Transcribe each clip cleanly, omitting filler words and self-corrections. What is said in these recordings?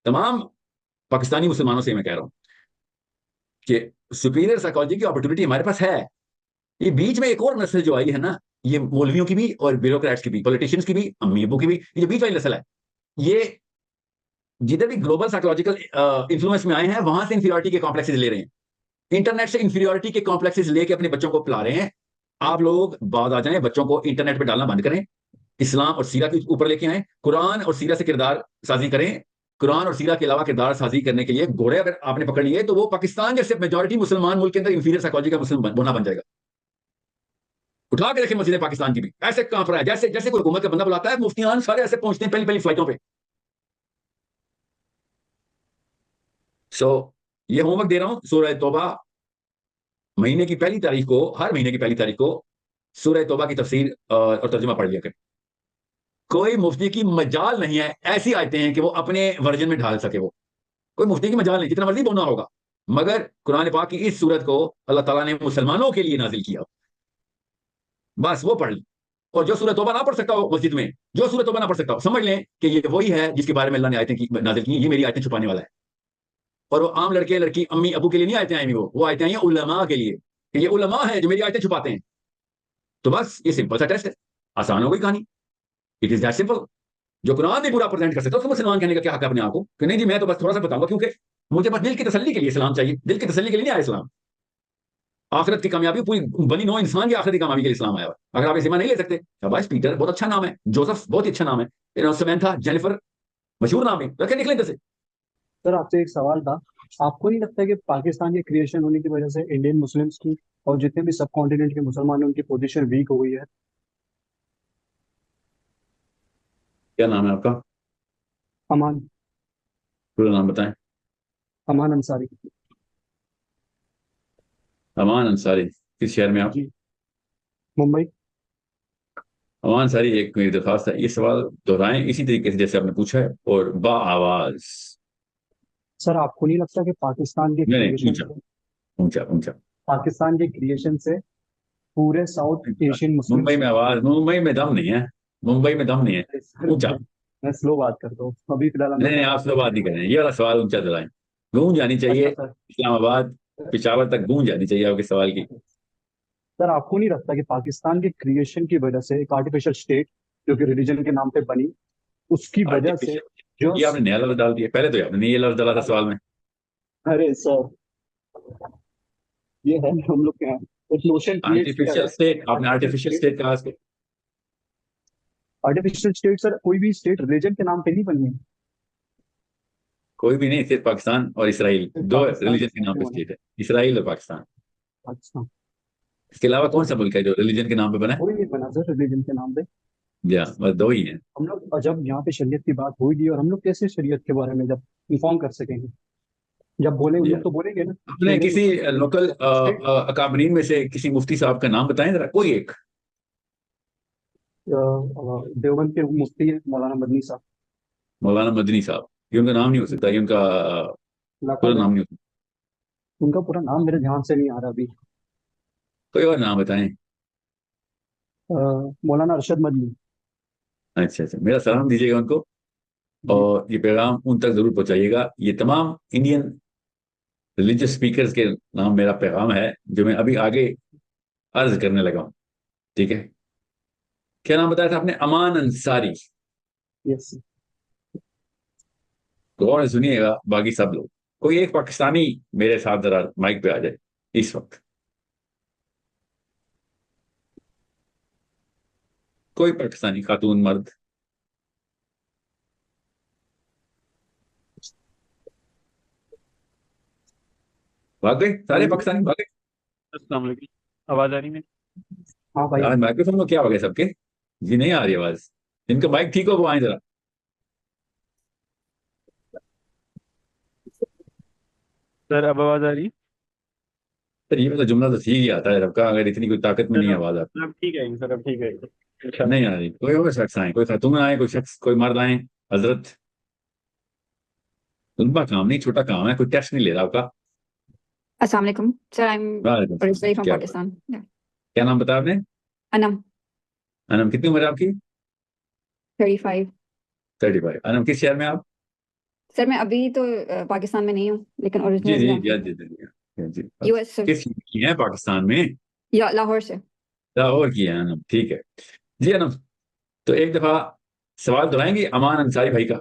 تمام پاکستانی مسلمانوں سے میں کہہ رہا ہوں کہ سپیریئر سائیکالوجی کی اپرچونٹی ہمارے پاس ہے. یہ بیچ میں ایک اور نسل جو آئی ہے نا, یہ مولویوں کی بھی اور بیوروکریٹس کی بھی, پولیٹیشینس کی بھی, امی ابو کی بھی, یہ جو بیچ والی نسل ہے, یہ جدھر بھی گلوبل سائیکولوجیکل انفلوئنس میں آئے ہیں وہاں سے انفیریورٹی کے کمپلیکسز لے رہے ہیں. انٹرنیٹ سے انفیریورٹی کے کمپلیکسز لے کے اپنے بچوں کو پلا رہے ہیں. آپ لوگ بعد آ جائیں, بچوں کو انٹرنیٹ پہ ڈالنا بند کریں, اسلام اور سیرہ کے اوپر لے کے آئیں, قرآن اور سیرہ سے کردار سازی کریں. قرآن اور سیرہ کے علاوہ کردار سازی کرنے کے لیے گھوڑے اگر آپ نے پکڑ لیے تو وہ پاکستان جیسے میجورٹی مسلمان ملک کے اندر انفیریئر سائیکالوجی کا مسلم بنا بن جائے گا. اٹھا کے دیکھیں مسجد پاکستان کی بھی ایسے کہاں پر ہے, جیسے جیسے کوئی حکومت کا بندہ بلاتا ہے مفتیان سارے ایسے پہنچتے ہیں پہلی پہلی فلائٹوں پہ. یہ ہوم ورک دے رہا ہوں, سورہ توبہ مہینے کی پہلی تاریخ کو, ہر مہینے کی پہلی تاریخ کو سورہ توبہ کی تفسیر اور ترجمہ پڑھ لیا کریں. کوئی مفتی کی مجال نہیں ہے, ایسی آیتیں ہیں کہ وہ اپنے ورژن میں ڈھال سکے, وہ کوئی مفتی کی مجال نہیں, جتنا مرضی بولنا ہوگا, مگر قرآن پاک کی اس سورت کو اللہ تعالیٰ نے مسلمانوں کے لیے نازل کیا, بس وہ پڑھ لی. اور جو سورۃ توبہ نہ پڑھ سکتا ہو مسجد میں, جو سورۃ توبہ نہ پڑھ سکتا ہو, سمجھ لیں کہ یہ وہی ہے جس کے بارے میں اللہ نے آیتیں نازل کی, یہ میری آیتیں چھپانے والا ہے. اور وہ عام لڑکے لڑکی امی ابو کے لیے نہیں آیتیں آئیں, وہ آیتیں آئی ہیں علماء کے لیے, کہ یہ علماء ہیں جو میری آیتیں چھپاتے ہیں. تو بس یہ سمپل سا ٹیسٹ ہے, آسان ہو گئی کہانی. It is that simple. جو قرآن نہیں پورا پریزنٹ کر سکتا اس کو مسلمان کہنے کا کیا حق ہے اپنے آپ کو, کہ نہیں جی میں تو بس تھوڑا سا بتاؤں گا, کیونکہ مجھے بس دل کی تسلی کے لیے اسلام چاہیے, دل کی تسلی کے لیے نہیں آیا اسلام. آخرت کی کامیابی پوری بنی نو انسان کی آخرت کی کامیابی کے لیے اسلام آیا ہوا. اگر آپ یہ ذمہ نہیں لے سکتے, شاباش, پیٹر بہت اچھا نام ہے, جوزف بہت ہی اچھا نام ہے, سمینتھا, جینیفر مشہور نام ہے, رکھے نکلیں ادھر سے. سر آپ سے ایک سوال تھا, آپ کو نہیں لگتا کہ پاکستان کے کریشن ہونے کی وجہ سے انڈین مسلمس کی اور جتنے بھی سب کانٹیننٹ کے مسلمان ہیں ان کی پوزیشن ویک ہو گئی ہے؟ کیا نام ہے آپ کا؟ امان. پورا نام بتائیں. امان انصاری. امان انصاری, کس شہر میں آپ؟ جی, ممبئی. امان انصاری, ایک میری درخواست ہے, یہ سوال دہرائیں اسی طریقے سے جیسے آپ نے پوچھا ہے, اور با آواز. سر آپ کو نہیں لگتا کہ پاکستان کے نہیں کریشن اونچا سے اونچا اونچا. پاکستان کے کریشن سے پورے ساؤتھ ایشین ممبئی مسلمس میں آواز, ممبئی میں دم نہیں ہے, ممبئی میں دم نہیں ہے. اونچا. میں سلو بات کرتا ہوں ابھی فی الحال ہم نہیں لوگ. آپ سے بات نہیں کریں, یہ والا سوال اونچا دلائیں, گونج جانی چاہیے. اچھا سر. اسلام آباد پشاور تک گونج جانی چاہیے آپ کے سوال کی. سر آپ کو نہیں لگتا کہ پاکستان کے کریشن کی وجہ سے ایک آرٹیفیشل اسٹیٹ جو کہ ریلیجن کے نام پہ بنی, اس کی وجہ سے جو یہ آپ نے نیا لفظ ڈال دیا, پہلے تو آپ نے یہ لفظ ڈالا تھا سوال میں. ارے سر یہ ہے ہم لوگ کے یہاں ایک نوشن کریٹ کیا آرٹیفیشل ہے. اسٹیٹ, آپ نے آرٹیفیشل اسٹیٹ کہا اس کو. آرٹیفیشل اسٹیٹ سر کوئی بھی اسٹیٹ ریلیجن کے نام پہ نہیں بنی ہے. کوئی بھی نہیں, صرف پاکستان اور اسرائیل دو پاکستان ریلیجن کے نام پہ اسٹیٹ ہے, اسرائیل اور پاکستان. اچھا, اس کے علاوہ کون سا ملک ہے جو ریلیجن کے نام پہ بنا ہے؟ کوئی نہیں بنا سر ریلیجن کے نام پہ. جی ہاں, بس دو ہی ہیں. ہم لوگ جب یہاں پہ شریعت کی بات ہوئی گی, اور ہم لوگ کیسے شریعت کے بارے میں جب انفارم کر سکیں گے, جب بولیں ان جی لوگ ہاں. تو بولیں گے نا. اپنے کسی لوکل اکابرین میں سے کسی مفتی صاحب کا نام بتائیں ذرا, کوئی ایک. دیوبند کے مفتی ہیں مولانا مدنی صاحب. مولانا مدنی صاحب, یہ ان کا نام نہیں ہو سکتا, یہ ان کا پورا لقب ہے نام نہیں ہو سکتا. ان کا. پورا نام میرے دھیان سے نہیں آ رہا ابھی. کوئی اور نام بتائیں. مولانا ارشد مدنی. اچھا اچھا, میرا سلام دیجیے گا ان کو, جی اور یہ پیغام ان تک ضرور پہنچائیے گا. یہ تمام انڈین ریلیجس اسپیکرز کے نام میرا پیغام ہے جو میں ابھی آگے عرض کرنے لگا ہوں. ٹھیک ہے, کیا نام بتایا تھا آپ نے؟ امان انصاری. یس. غور سے سنیے گا باقی سب لوگ. کوئی ایک پاکستانی میرے ساتھ ذرا مائک پہ آ جائے اس وقت. کوئی پاکستانی خاتون مرد. بھاگ گئے سارے پاکستانی, بھاگ گئے. السلام علیکم, آواز آ رہی ہے؟ ہاں بھائی. مائکرو فون کو کیا ہو گیا سب کے؟ جی نہیں آ رہی آواز. جن کا مائک ٹھیک ہو وہ آئیں ذرا. سر اب آواز آ رہی ہے؟ سر یہ والا جملہ تو ٹھیک ہی آتا ہے سب کا, اگر اتنی کوئی طاقت میں نہیں آواز آتی. اب ٹھیک ہے سر, اب ٹھیک ہے. نہیں آ رہی. کوئی اور شخص آئیں, کوئی خاتون آئیں, کوئی شخص, کوئی مرد آئیں. حضرت, ان کا کام نہیں, چھوٹا کام ہے, کوئی ٹیسٹ نہیں لے رہا آپ کا. السلام علیکم سر, I'm وعلیکم السلام. originally from کیا Pakistan. Yeah. کیا نام بتایا آپ نے؟ Anam, انم, کتنی عمر ہے آپ کی؟ 35. 35. انم, کس شہر میں آپ؟ سر میں ابھی تو پاکستان میں نہیں ہوں لیکن جی اوریجنلی جی یہاں جی جی جی یو ایس سے کس کی ہیں پاکستان میں؟ یا لاہور سے. لاہور کی ہیں انم، ٹھیک ہے جی انم. تو ایک دفعہ سوال دہرائیں گے امان انصاری بھائی کا.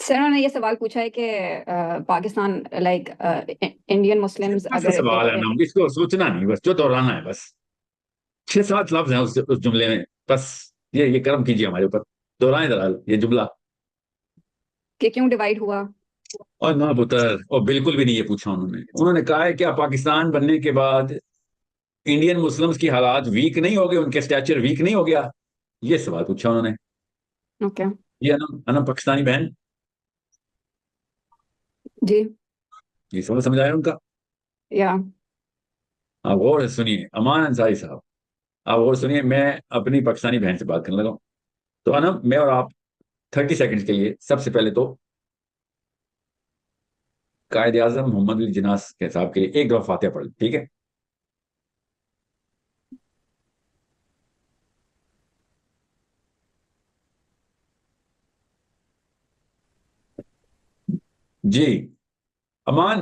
سر انہوں نے یہ سوال پوچھا ہے کہ Pakistan like Indian Muslims simple سا اگر سوال ہے نا، اس کو سوچنا نہیں، بس جو دہرانا ہے بس. 6-7 لفظ ہیں اس جملے میں، بس یہ کرم کیجیے ہمارے اوپر، دہرائیں ذرا یہ جملہ. کہ کیوں ڈیوائڈ ہوا. اور نہ پتر، اور بالکل بھی نہیں یہ پوچھا انہوں نے کہا ہے کیا پاکستان بننے کے بعد انڈین مسلمز کی حالات ویک نہیں ہو گئے، ان کے اسٹیچر ویک نہیں ہو گیا، یہ سوال پوچھا انہوں نے. اوکے یہ انم پاکستانی بہن، جی یہ سوال سمجھ آیا ان کا؟ یا آپ غور سے سنیے امان انصاری صاحب، آپ غور سنیے، میں اپنی پاکستانی بہن سے بات کرنے لگا ہوں. تو انم میں اور آپ 30 سیکنڈ کے لیے سب سے پہلے تو قائد اعظم محمد علی جناح کے صاحب کے لیے ایک دفعہ فاتحہ پڑھ لیں، ٹھیک ہے؟ جی امان،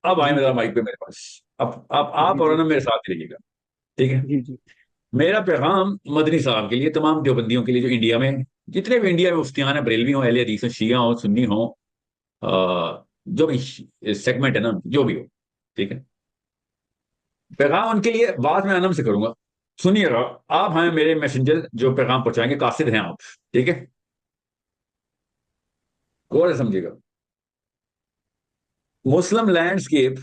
اب آئے جی میرا مائک پہ میرے پاس. اب آپ جی اور جی انم میرے ساتھ رہیے گا، ٹھیک ہے؟ جی جی میرا پیغام مدنی صاحب کے لیے، تمام دیوبندیوں کے لیے جو انڈیا میں، جتنے بھی انڈیا میں مفتیان ہیں، بریلوی ہوں، اہل حدیث ہوں، شیعہ ہوں، سنی ہوں، جو بھی سیگمنٹ ہے نا، جو بھی ہو، ٹھیک ہے؟ پیغام ان کے لیے بات میں انم سے کروں گا. سنیے گا، آپ ہیں میرے میسنجر جو پیغام پہنچائیں گے، قاصد ہیں آپ، ٹھیک ہے؟ غور سے سمجھیے گا. مسلم لینڈسکیپ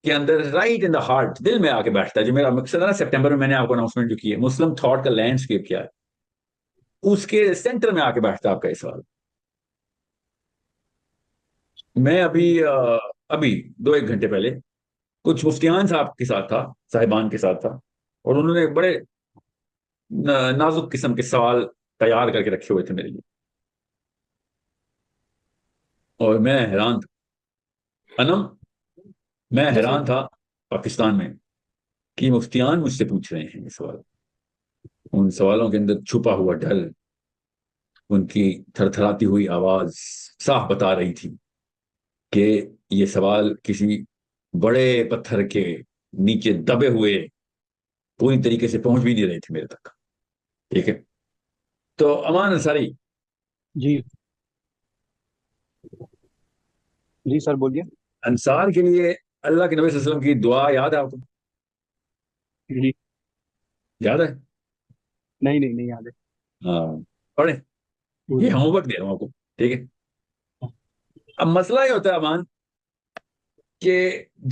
کے اندر رائٹ ان دا ہارٹ، دل میں آ کے بیٹھتا ہے، جو میرا مقصد ہے نا، سپٹمبر میں نے آپ کو اناؤنسمنٹ جو کی ہے، مسلم تھاٹ کا لینڈسکیپ کیا ہے، اس کے سینٹر میں آ کے بیٹھتا ہے آپ کا یہ سوال. میں ابھی 2-1 گھنٹے پہلے کچھ مفتیان صاحب کے ساتھ تھا، صاحبان کے ساتھ تھا، اور انہوں نے بڑے نازک قسم کے سوال تیار کر کے رکھے ہوئے تھے میرے لیے، اور میں حیران تھا انم، میں جی سر. حیران تھا پاکستان میں کہ مفتیان مجھ سے پوچھ رہے ہیں یہ سوال. ان سوالوں کے اندر چھپا ہوا ڈر، ان کی تھر تھراتی ہوئی آواز صاف بتا رہی تھی کہ یہ سوال کسی بڑے پتھر کے نیچے دبے ہوئے پوری طریقے سے پہنچ بھی نہیں رہے تھے میرے تک، ٹھیک ہے؟ تو امان انصاری، جی جی سر بولیے. انصار کے لیے اللہ کے نبی صلی اللہ علیہ وسلم کی دعا یاد ہے آپ کو؟ جی یاد ہے؟ نہیں نہیں نہیں یاد ہے. ہاں پڑھیں، یہ ہوم ورک دے رہا ہوں آپ کو، ٹھیک ہے؟ اب مسئلہ یہ ہوتا ہے امان کہ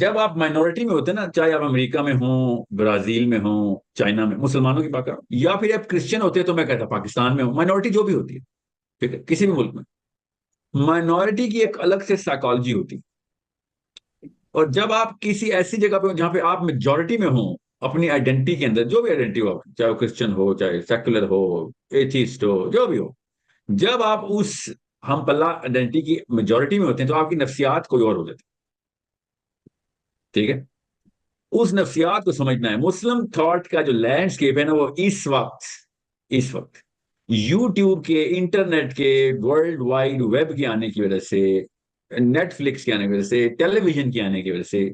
جب آپ مائنورٹی میں ہوتے ہیں نا، چاہے آپ امریکہ میں ہوں، برازیل میں ہوں، چائنا میں، مسلمانوں کی بات کر رہا ہوں، یا پھر آپ کرسچن ہوتے ہیں، تو میں کہتا پاکستان میں ہوں، مائنورٹی جو بھی ہوتی ہے، ٹھیک ہے، کسی بھی ملک میں مائنورٹی کی ایک الگ سے سائیکالوجی ہوتی ہے. اور جب آپ کسی ایسی جگہ پہ ہو جہاں پہ آپ میجورٹی میں ہوں، اپنی آئیڈینٹی کے اندر، جو بھی آئیڈینٹی ہو، چاہے وہ کرسچن ہو، چاہے سیکولر ہو، ایتھیسٹ ہو، جو بھی ہو، جب آپ اس ہم پلہ آئیڈینٹی کی میجورٹی میں ہوتے ہیں تو آپ کی نفسیات کوئی اور ہو جاتی ہے، ٹھیک ہے؟ اس نفسیات کو سمجھنا ہے. مسلم تھاٹ کا جو لینڈسکیپ ہے نا، وہ اس وقت یوٹیوب کے، انٹرنیٹ کے، ورلڈ وائڈ ویب کے آنے کی وجہ سے، نیٹ فلکس کے آنے کی وجہ سے، ٹیلی ویژن کے آنے کی وجہ سے،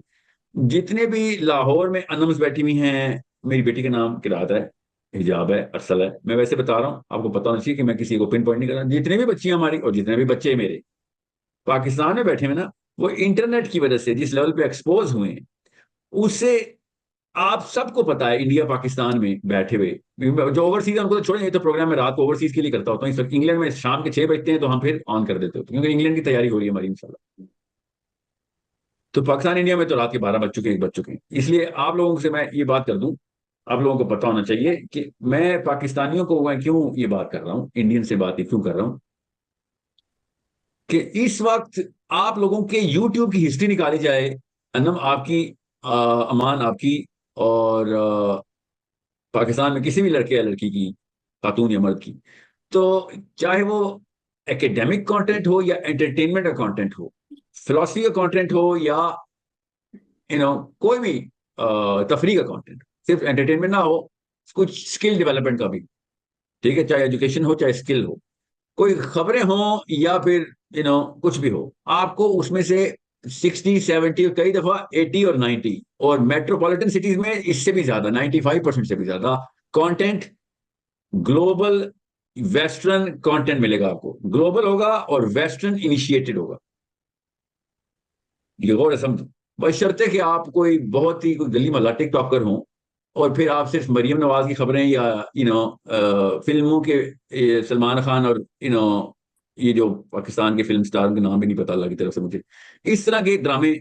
جتنے بھی لاہور میں انمس بیٹھی ہوئی ہیں، میری بیٹی کا نام قرات ہے، حجاب ہے، ارسل ہے، میں ویسے بتا رہا ہوں، آپ کو پتا ہونا چاہیے کہ میں کسی کو پن پوائنٹ نہیں کر رہا. جتنے بھی بچیاں ہماری اور جتنے بھی بچے میرے پاکستان میں بیٹھے ہوئے نا، وہ انٹرنیٹ کی وجہ سے جس لیول پہ ایکسپوز ہوئے ہیں، اس سے آپ سب کو پتا ہے انڈیا پاکستان میں بیٹھے ہوئے جو اوورسیز ہیں ان کو تو چھوڑیں، یہ تو پروگرام میں رات کو اوورسیز کے لیے کرتا ہوتا ہوں. اس وقت انگلینڈ میں شام کے 6 بجتے ہیں تو ہم پھر آن کر دیتے ہوتے ہیں، کیونکہ انگلینڈ کی تیاری ہو رہی ہے ہماری انشاءاللہ. تو پاکستان انڈیا میں تو رات کے 12 بج چکے ہیں، 1 بج چکے ہیں. اس لیے آپ لوگوں سے میں یہ بات کر دوں، آپ لوگوں کو پتا ہونا چاہیے کہ میں پاکستانیوں کو میں کیوں یہ بات کر رہا ہوں، انڈین سے بات کیوں کر رہا ہوں، کہ اس وقت آپ لوگوں کے یوٹیوب کی ہسٹری نکالی جائے، انم آپ کی، امان آپ کی، اور پاکستان میں کسی بھی لڑکے یا لڑکی کی، خاتون یا مرد کی، تو چاہے وہ ایکیڈیمک کانٹینٹ ہو یا انٹرٹینمنٹ کا کانٹینٹ ہو، فلاسفی کا کانٹینٹ ہو، یا کوئی بھی تفریح کا کانٹینٹ، صرف انٹرٹینمنٹ نہ ہو، کچھ اسکل ڈیولپمنٹ کا بھی، ٹھیک ہے، چاہے ایجوکیشن ہو چاہے اسکل ہو، کوئی خبریں ہوں یا پھر کچھ بھی ہو, آپ کو اس میں سے 60 70 اور کئی دفعہ 80 اور 90 اور میٹروپولیٹن سٹیز میں اس سے بھی زیادہ 95% سے بھی زیادہ کانٹینٹ گلوبل ویسٹرن کانٹینٹ ملے گا آپ کو. گلوبل ہوگا اور ویسٹرن انیشیٹڈ ہوگا. یہ غور سے سمجھو, بشرطے کہ آپ کوئی بہت ہی کوئی گلی محلہ ٹک ٹاکر ہوں اور پھر آپ صرف مریم نواز کی خبریں یا فلموں کے سلمان خان اور یہ جو پاکستان کے فلم سٹار کے نام بھی نہیں پتا اللہ کی طرف سے مجھے, اس طرح کے ڈرامے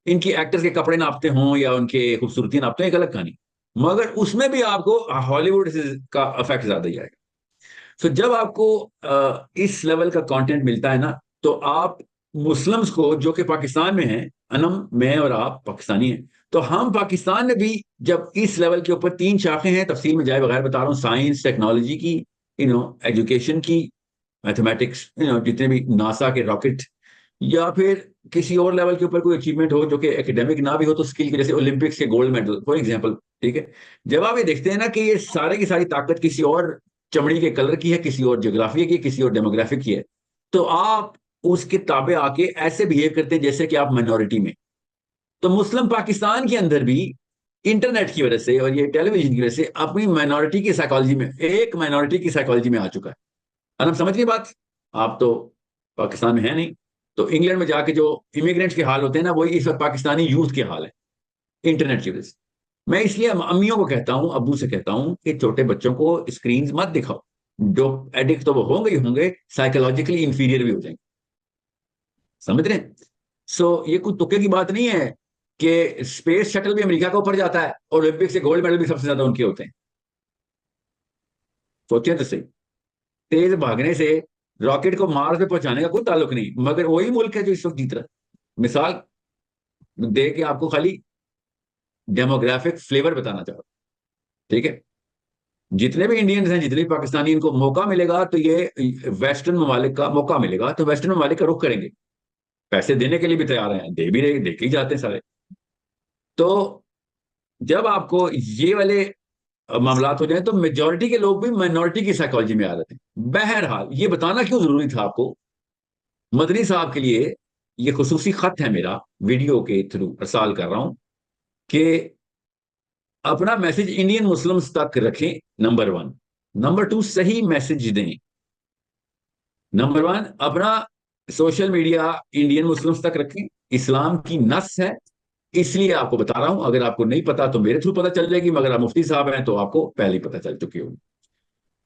ان کی ایکٹرز کے کپڑے ناپتے ہوں یا ان کے خوبصورتی ناپتے ہیں, ایک الگ کہانی. مگر اس میں بھی آپ کو ہالی ووڈ کا افیکٹ زیادہ ہی آئے گا. سو جب آپ کو اس لیول کا کانٹینٹ ملتا ہے نا, تو آپ مسلمز کو جو کہ پاکستان میں ہیں, انم میں اور آپ پاکستانی ہیں, تو ہم پاکستان میں بھی جب اس لیول کے اوپر 3 شاخیں ہیں, تفصیل میں جائے بغیر بتا رہا ہوں, سائنس, ٹیکنالوجی کی, ایجوکیشن کی, میتھمیٹکس, جتنے بھی ناسا کے راکٹ, یا پھر کسی اور لیول کے اوپر کوئی اچیومنٹ ہو جو کہ ایکیڈیمک نہ بھی ہو تو اسکل کی, جیسے اولمپکس کے گولڈ میڈل فار ایگزامپل. ٹھیک ہے, جب آپ یہ دیکھتے ہیں نا کہ یہ سارے کی ساری طاقت کسی اور چمڑی کے کلر کی ہے, کسی اور جغرافیہ کی, کسی اور ڈیموگرافک کی ہے, تو آپ اس کے تابع آ کے ایسے بہیو کرتے ہیں جیسے کہ آپ مائنورٹی میں. تو مسلم پاکستان کے اندر بھی انٹرنیٹ کی وجہ سے اور یہ ٹیلی ویژن کی وجہ سے اپنی مائنورٹی کی سائیکالوجی میں, ایک مائنورٹی کی سائیکالوجی میں آ چکا ہے. ہم سمجھ گئے بات, آپ تو پاکستان میں ہیں نہیں, تو انگلینڈ میں جا کے جو امیگرینٹس کے حال ہوتے ہیں نا, وہی اس وقت پاکستانی یوتھ کے حال ہے انٹرنیٹ کی وجہ سے. میں اس لیے امیوں کو کہتا ہوں, ابو سے کہتا ہوں کہ چھوٹے بچوں کو اسکرینز مت دکھاؤ. جو ایڈکٹ تو وہ ہوں گے ہی ہوں گے, سائیکولوجیکلی انفیریئر بھی ہو جائیں گے. سمجھ رہے ہیں؟ سو یہ کوئی تکے کی بات نہیں ہے کہ اسپیس شٹل بھی امریکہ کا اوپر جاتا ہے اور اولمپک سے گولڈ میڈل بھی سب سے زیادہ ان کے ہوتے ہیں. سوچیں تو صحیح, تیز بھاگنے سے راکٹ کو مارس پہ پہنچانے کا کوئی تعلق نہیں, مگر وہی ملک ہے جو اس وقت جیت رہا ہے. مثال دے کے آپ کو خالی ڈیموگرافک فلیور بتانا چاہتا ہوں. ٹھیک ہے, جتنے بھی انڈینز ہیں, جتنے بھی پاکستانی, ان کو موقع ملے گا تو یہ ویسٹرن ممالک کا موقع ملے گا تو ویسٹرن ممالک کا رخ کریں گے. پیسے دینے کے لیے بھی تیار ہیں, دے بھی رہے, دے کے ہی جاتے ہیں سارے. تو جب آپ کو یہ والے معاملات ہو جائیں تو میجورٹی کے لوگ بھی مائنورٹی کی سائیکالوجی میں آ رہے ہیں. بہرحال یہ بتانا کیوں ضروری تھا آپ کو, مدنی صاحب کے لیے یہ خصوصی خط ہے میرا, ویڈیو کے تھرو ارسال کر رہا ہوں کہ اپنا میسج انڈین مسلمز تک رکھیں. نمبر 1. نمبر 2, صحیح میسج دیں. نمبر 1, اپنا سوشل میڈیا انڈین مسلمز تک رکھیں. اسلام کی نص ہے, اس لیے آپ کو بتا رہا ہوں. اگر آپ کو نہیں پتا تو میرے تھرو پتا چل جائے گی, مگر آپ مفتی صاحب ہیں تو آپ کو پہلے ہی پتا چل چکی ہوگی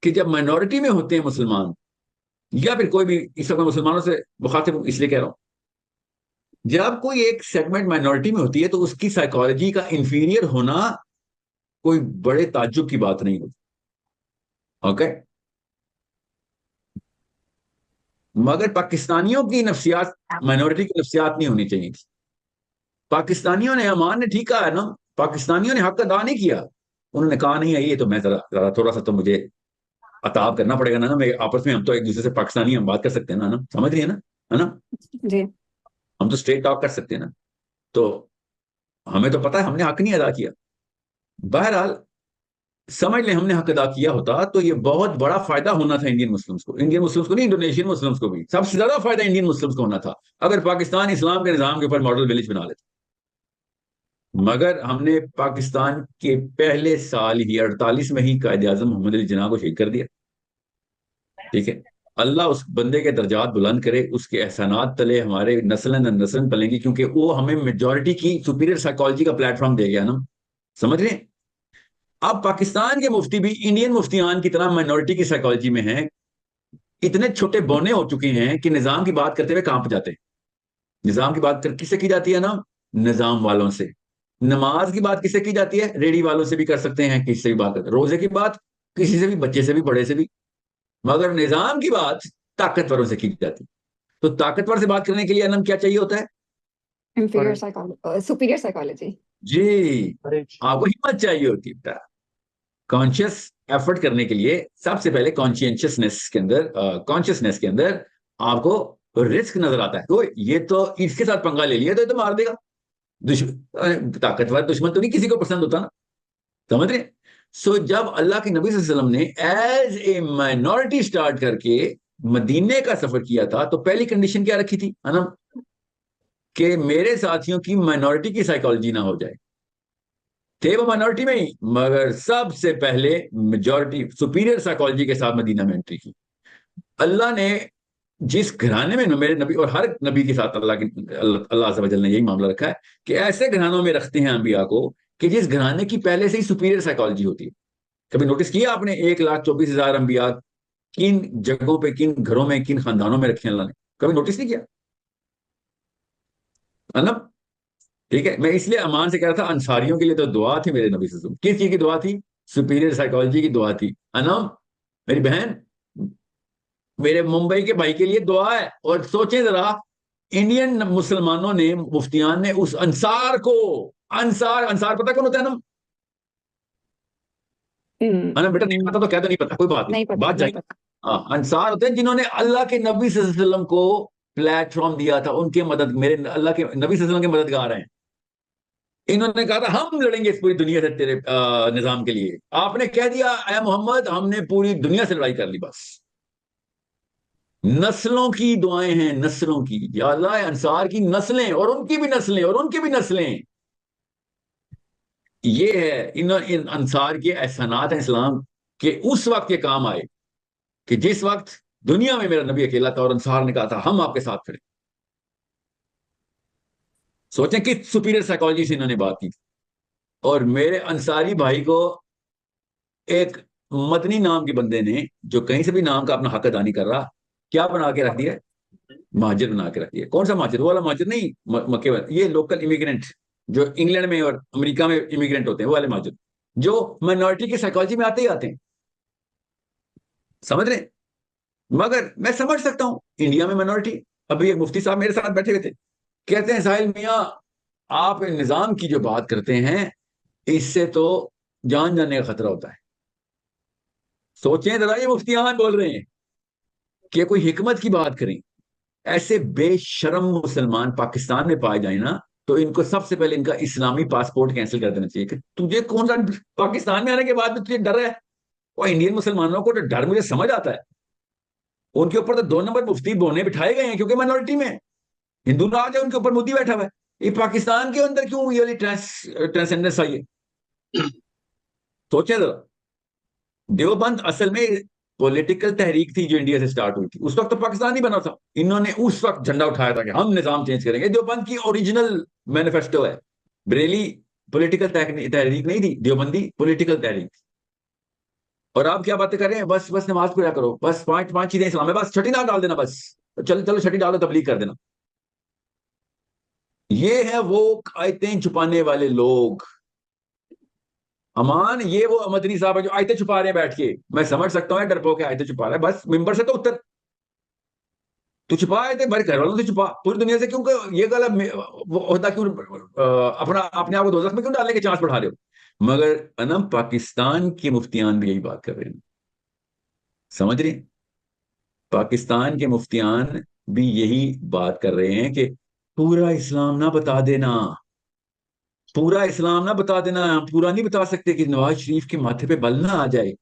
کہ جب مائنورٹی میں ہوتے ہیں مسلمان, یا پھر کوئی بھی, اس وقت میں مسلمانوں سے مخاطب ہوں اس لیے کہہ رہا ہوں, جب کوئی ایک سیگمنٹ مائنورٹی میں ہوتی ہے تو اس کی سائیکالوجی کا انفیریئر ہونا کوئی بڑے تعجب کی بات نہیں ہوتی. اوکے, مگر پاکستانیوں کی نفسیات مائنورٹی کی نفسیات نہیں ہونی چاہیے تھی. پاکستانیوں نے, امان نے ٹھیک کہا ہے نا, پاکستانیوں نے حق ادا نہیں کیا. انہوں نے کہا نہیں ہے یہ تو میں ذرا تھوڑا سا تو مجھے عطاب کرنا پڑے گا نا, میں آپس میں ہم تو ایک دوسرے سے پاکستانی ہم بات کر سکتے ہیں نا, سمجھ رہی ہے نا, ہے نا, جی ہم تو اسٹریٹ ٹاک کر سکتے ہیں نا. تو ہمیں تو پتا ہے ہم نے حق نہیں ادا کیا. بہرحال سمجھ لیں ہم نے حق ادا کیا ہوتا تو یہ بہت بڑا فائدہ ہونا تھا انڈین مسلمز کو. انڈین مسلمز کو نہیں, انڈونیشین مسلمز کو بھی سب سے زیادہ فائدہ انڈین مسلمز کو ہونا تھا اگر پاکستان اسلام کے نظام کے اوپر ماڈل ولیج بنا لیتا. مگر ہم نے پاکستان کے پہلے سال ہی 48 میں ہی قائد اعظم محمد علی جناح کو شہید کر دیا. ٹھیک ہے, اللہ اس بندے کے درجات بلند کرے, اس کے احسانات تلے ہمارے نسلیں پلیں گی, کیونکہ وہ ہمیں میجورٹی کی سپیریئر سائیکالوجی کا پلیٹ فارم دے گیا نا. سمجھ رہے ہیں؟ اب پاکستان کے مفتی بھی انڈین مفتیان کی طرح مائنورٹی کی سائیکالوجی میں ہیں, اتنے چھوٹے بونے ہو چکے ہیں کہ نظام کی بات کرتے ہوئے کہاں پہ جاتے ہیں. نظام کی بات کس سے کی جاتی ہے نا, نظام والوں سے. نماز کی بات کس سے کی جاتی ہے, ریڈی والوں سے بھی کر سکتے ہیں, کسی سے بھی بات کرتے ہیں. روزے کی بات کسی سے بھی, بچے سے بھی, بڑے سے بھی. مگر نظام کی بات طاقتوروں سے کی جاتی. تو طاقتور سے بات کرنے کے لیے انم کیا چاہیے ہوتا ہے, انفیریئر سائیکالوجی, سپیریئر سائیکالوجی. جی آپ کو ہمت چاہیے ہوتی ہے. کانشیس ایفرٹ کرنے کے لیے سب سے پہلے کانشیسنیس کے اندر آپ کو رسک نظر آتا ہے. تو یہ تو اس کے ساتھ پنگا لے لیا تو یہ تو مار دے گا. طاقتور دشمن تو نہیں کسی کو پسند ہوتا نا, سمجھ رہے. سو جب اللہ کے نبی صلی اللہ علیہ وسلم نے ایز اے مائنورٹی اسٹارٹ کر کے مدینے کا سفر کیا تھا تو پہلی کنڈیشن کیا رکھی تھی انم؟ کہ میرے ساتھیوں کی مائنورٹی کی سائیکالوجی نہ ہو جائے. تھے وہ مائنورٹی میں ہی، مگر سب سے پہلے میجورٹی سپیریئر سائیکالوجی کے ساتھ مدینہ میں انٹری کی. اللہ نے جس گھرانے میں میرے نبی اور ہر نبی کے ساتھ اللہ عز و جل نے یہی معاملہ رکھا ہے کہ ایسے گھرانوں میں رکھتے ہیں انبیاء کو کہ جس گھرانے کی پہلے سے ہی سپیریئر سائیکالوجی ہوتی ہے. کبھی نوٹس کیا آپ نے 1,24,000 انبیاء کن جگہوں پہ، کن گھروں میں، کن خاندانوں میں رکھے اللہ نے؟ کبھی نوٹس نہیں کیا؟ ٹھیک ہے، میں اس لیے امان سے کہہ رہا تھا انصاریوں کے لیے تو دعا تھی میرے نبی صلی اللہ علیہ وسلم. کس چیز کی دعا تھی؟ سپیریئر سائیکالوجی کی دعا تھی. انم میری بہن، میرے ممبئی کے بھائی کے لیے دعا ہے. اور سوچیں ذرا، انڈین مسلمانوں نے، مفتیان نے اس انصار کو، انصار پتہ کون ہوتا ہے نا؟ بیٹا نہیں پتا تو کہہ دو نہیں پتا، کوئی بات نہیں، بات جائے. انصار ہوتے ہیں جنہوں نے اللہ کے نبی صلی اللہ علیہ وسلم کو پلیٹ فارم دیا تھا. ان کی مدد، میرے اللہ کے نبی صلی اللہ علیہ وسلم کے مددگار ہیں. انہوں نے کہا تھا ہم لڑیں گے اس پوری دنیا سے تیرے نظام کے لیے. آپ نے کہہ دیا اے محمد ہم نے پوری دنیا سے لڑائی کر لی. بس نسلوں کی دعائیں ہیں، نسلوں کی. یا اللہ انصار کی نسلیں اور ان کی بھی نسلیں اور ان کی بھی نسلیں. یہ ہے ان انصار کے احسانات ہیں اسلام کے اس وقت کے کام آئے کہ جس وقت دنیا میں میرا نبی اکیلا تھا اور انصار نے کہا تھا ہم آپ کے ساتھ کھڑے. سوچیں کہ سپیریئر سائیکالوجی سے انہوں نے بات کی. اور میرے انصاری بھائی کو ایک مدنی نام کے بندے نے، جو کہیں سے بھی نام کا اپنا حق ادا نہیں کر رہا، کیا بنا کے رکھ دیا؟ مہاجر بنا کے رکھ دیا. کون سا مہاجر؟ وہ والا مہاجر نہیں مکے والا، یہ لوکل امیگرینٹ جو انگلینڈ میں اور امریکہ میں امیگرینٹ ہوتے ہیں، وہ والے مہاجر جو مائنورٹی کی سائیکالوجی میں آتے ہی آتے ہیں. سمجھ رہے ہیں؟ مگر میں سمجھ سکتا ہوں انڈیا میں مائنورٹی. ابھی ایک مفتی صاحب میرے ساتھ بیٹھے ہوئے تھے، کہتے ہیں ساحل میاں آپ نظام کی جو بات کرتے ہیں اس سے تو جان جانے کا خطرہ ہوتا ہے. سوچیں ذرا، یہ مفتیان بول رہے ہیں کہ کوئی حکمت کی بات کریں. ایسے بے شرم مسلمان پاکستان میں پائے جائیں نا تو ان کو سب سے پہلے ان کا اسلامی پاسپورٹ کینسل کر دینا چاہیے. کہ تجھے کون سا پاکستان میں آنے کے بعد میں تجھے ڈر ہے؟ وہ انڈین مسلمانوں کو تو ڈر مجھے سمجھ آتا ہے. ان کے اوپر تو 2 نمبر مفتی بونے بٹھائے گئے ہیں کیونکہ مائنورٹی میں ہندو راج ہے، ان کے اوپر مودی بیٹھا ہوا ہے. یہ پاکستان کے اندر کیوں یہ ٹرانسینڈنس آئی ہے؟ سوچیں ذرا. دیوبند اصل میں پولیٹیکل تحریک تھی جو انڈیا سے سٹارٹ ہوئی تھی. اس وقت تو پاکستان نہیں بنا تھا. انہوں نے اس وقت جھنڈا اٹھایا تھا کہ ہم نظام چینج کریں گے. دیوبند کی اوریجنل مینیفیسٹو ہے. بریلی پولیٹیکل تحریک نہیں تھی، دیوبندی پولیٹیکل تحریک تھی. اور آپ کیا باتیں کر رہے ہیں؟ بس نماز پڑھا کرو، بس 5 چیزیں اسلام میں، بس چھٹی نہ ڈال دینا، بس چلو چھٹی ڈال دو، تبلیغ کر دینا. یہ ہے وہ آیتیں چھپانے والے لوگ. امان یہ وہ مدنی صاحب ہے جو آیتیں چھپا رہے ہیں بیٹھ کے. میں سمجھ سکتا ہوں ڈرپو کے آیتیں چھپا رہا ہے، بس ممبر سے تو اتر. تو چھپا آیتیں بھر گھر والوں سے چھپا، پوری دنیا سے کیوں؟ یہ غلط ہوتا کیوں؟ اپنے آپ کو دوزخ میں کیوں ڈالنے کے چانس بڑھا رہے ہو؟ مگر انم پاکستان کے مفتیان بھی یہی بات کر رہے ہیں. سمجھ رہے ہیں؟ پاکستان کے مفتیان بھی یہی بات کر رہے ہیں کہ پورا اسلام نہ بتا دینا، پورا اسلام نہ بتا دینا. پورا نہیں بتا سکتے کہ نواز شریف کے ماتھے پہ بل نہ آ جائے.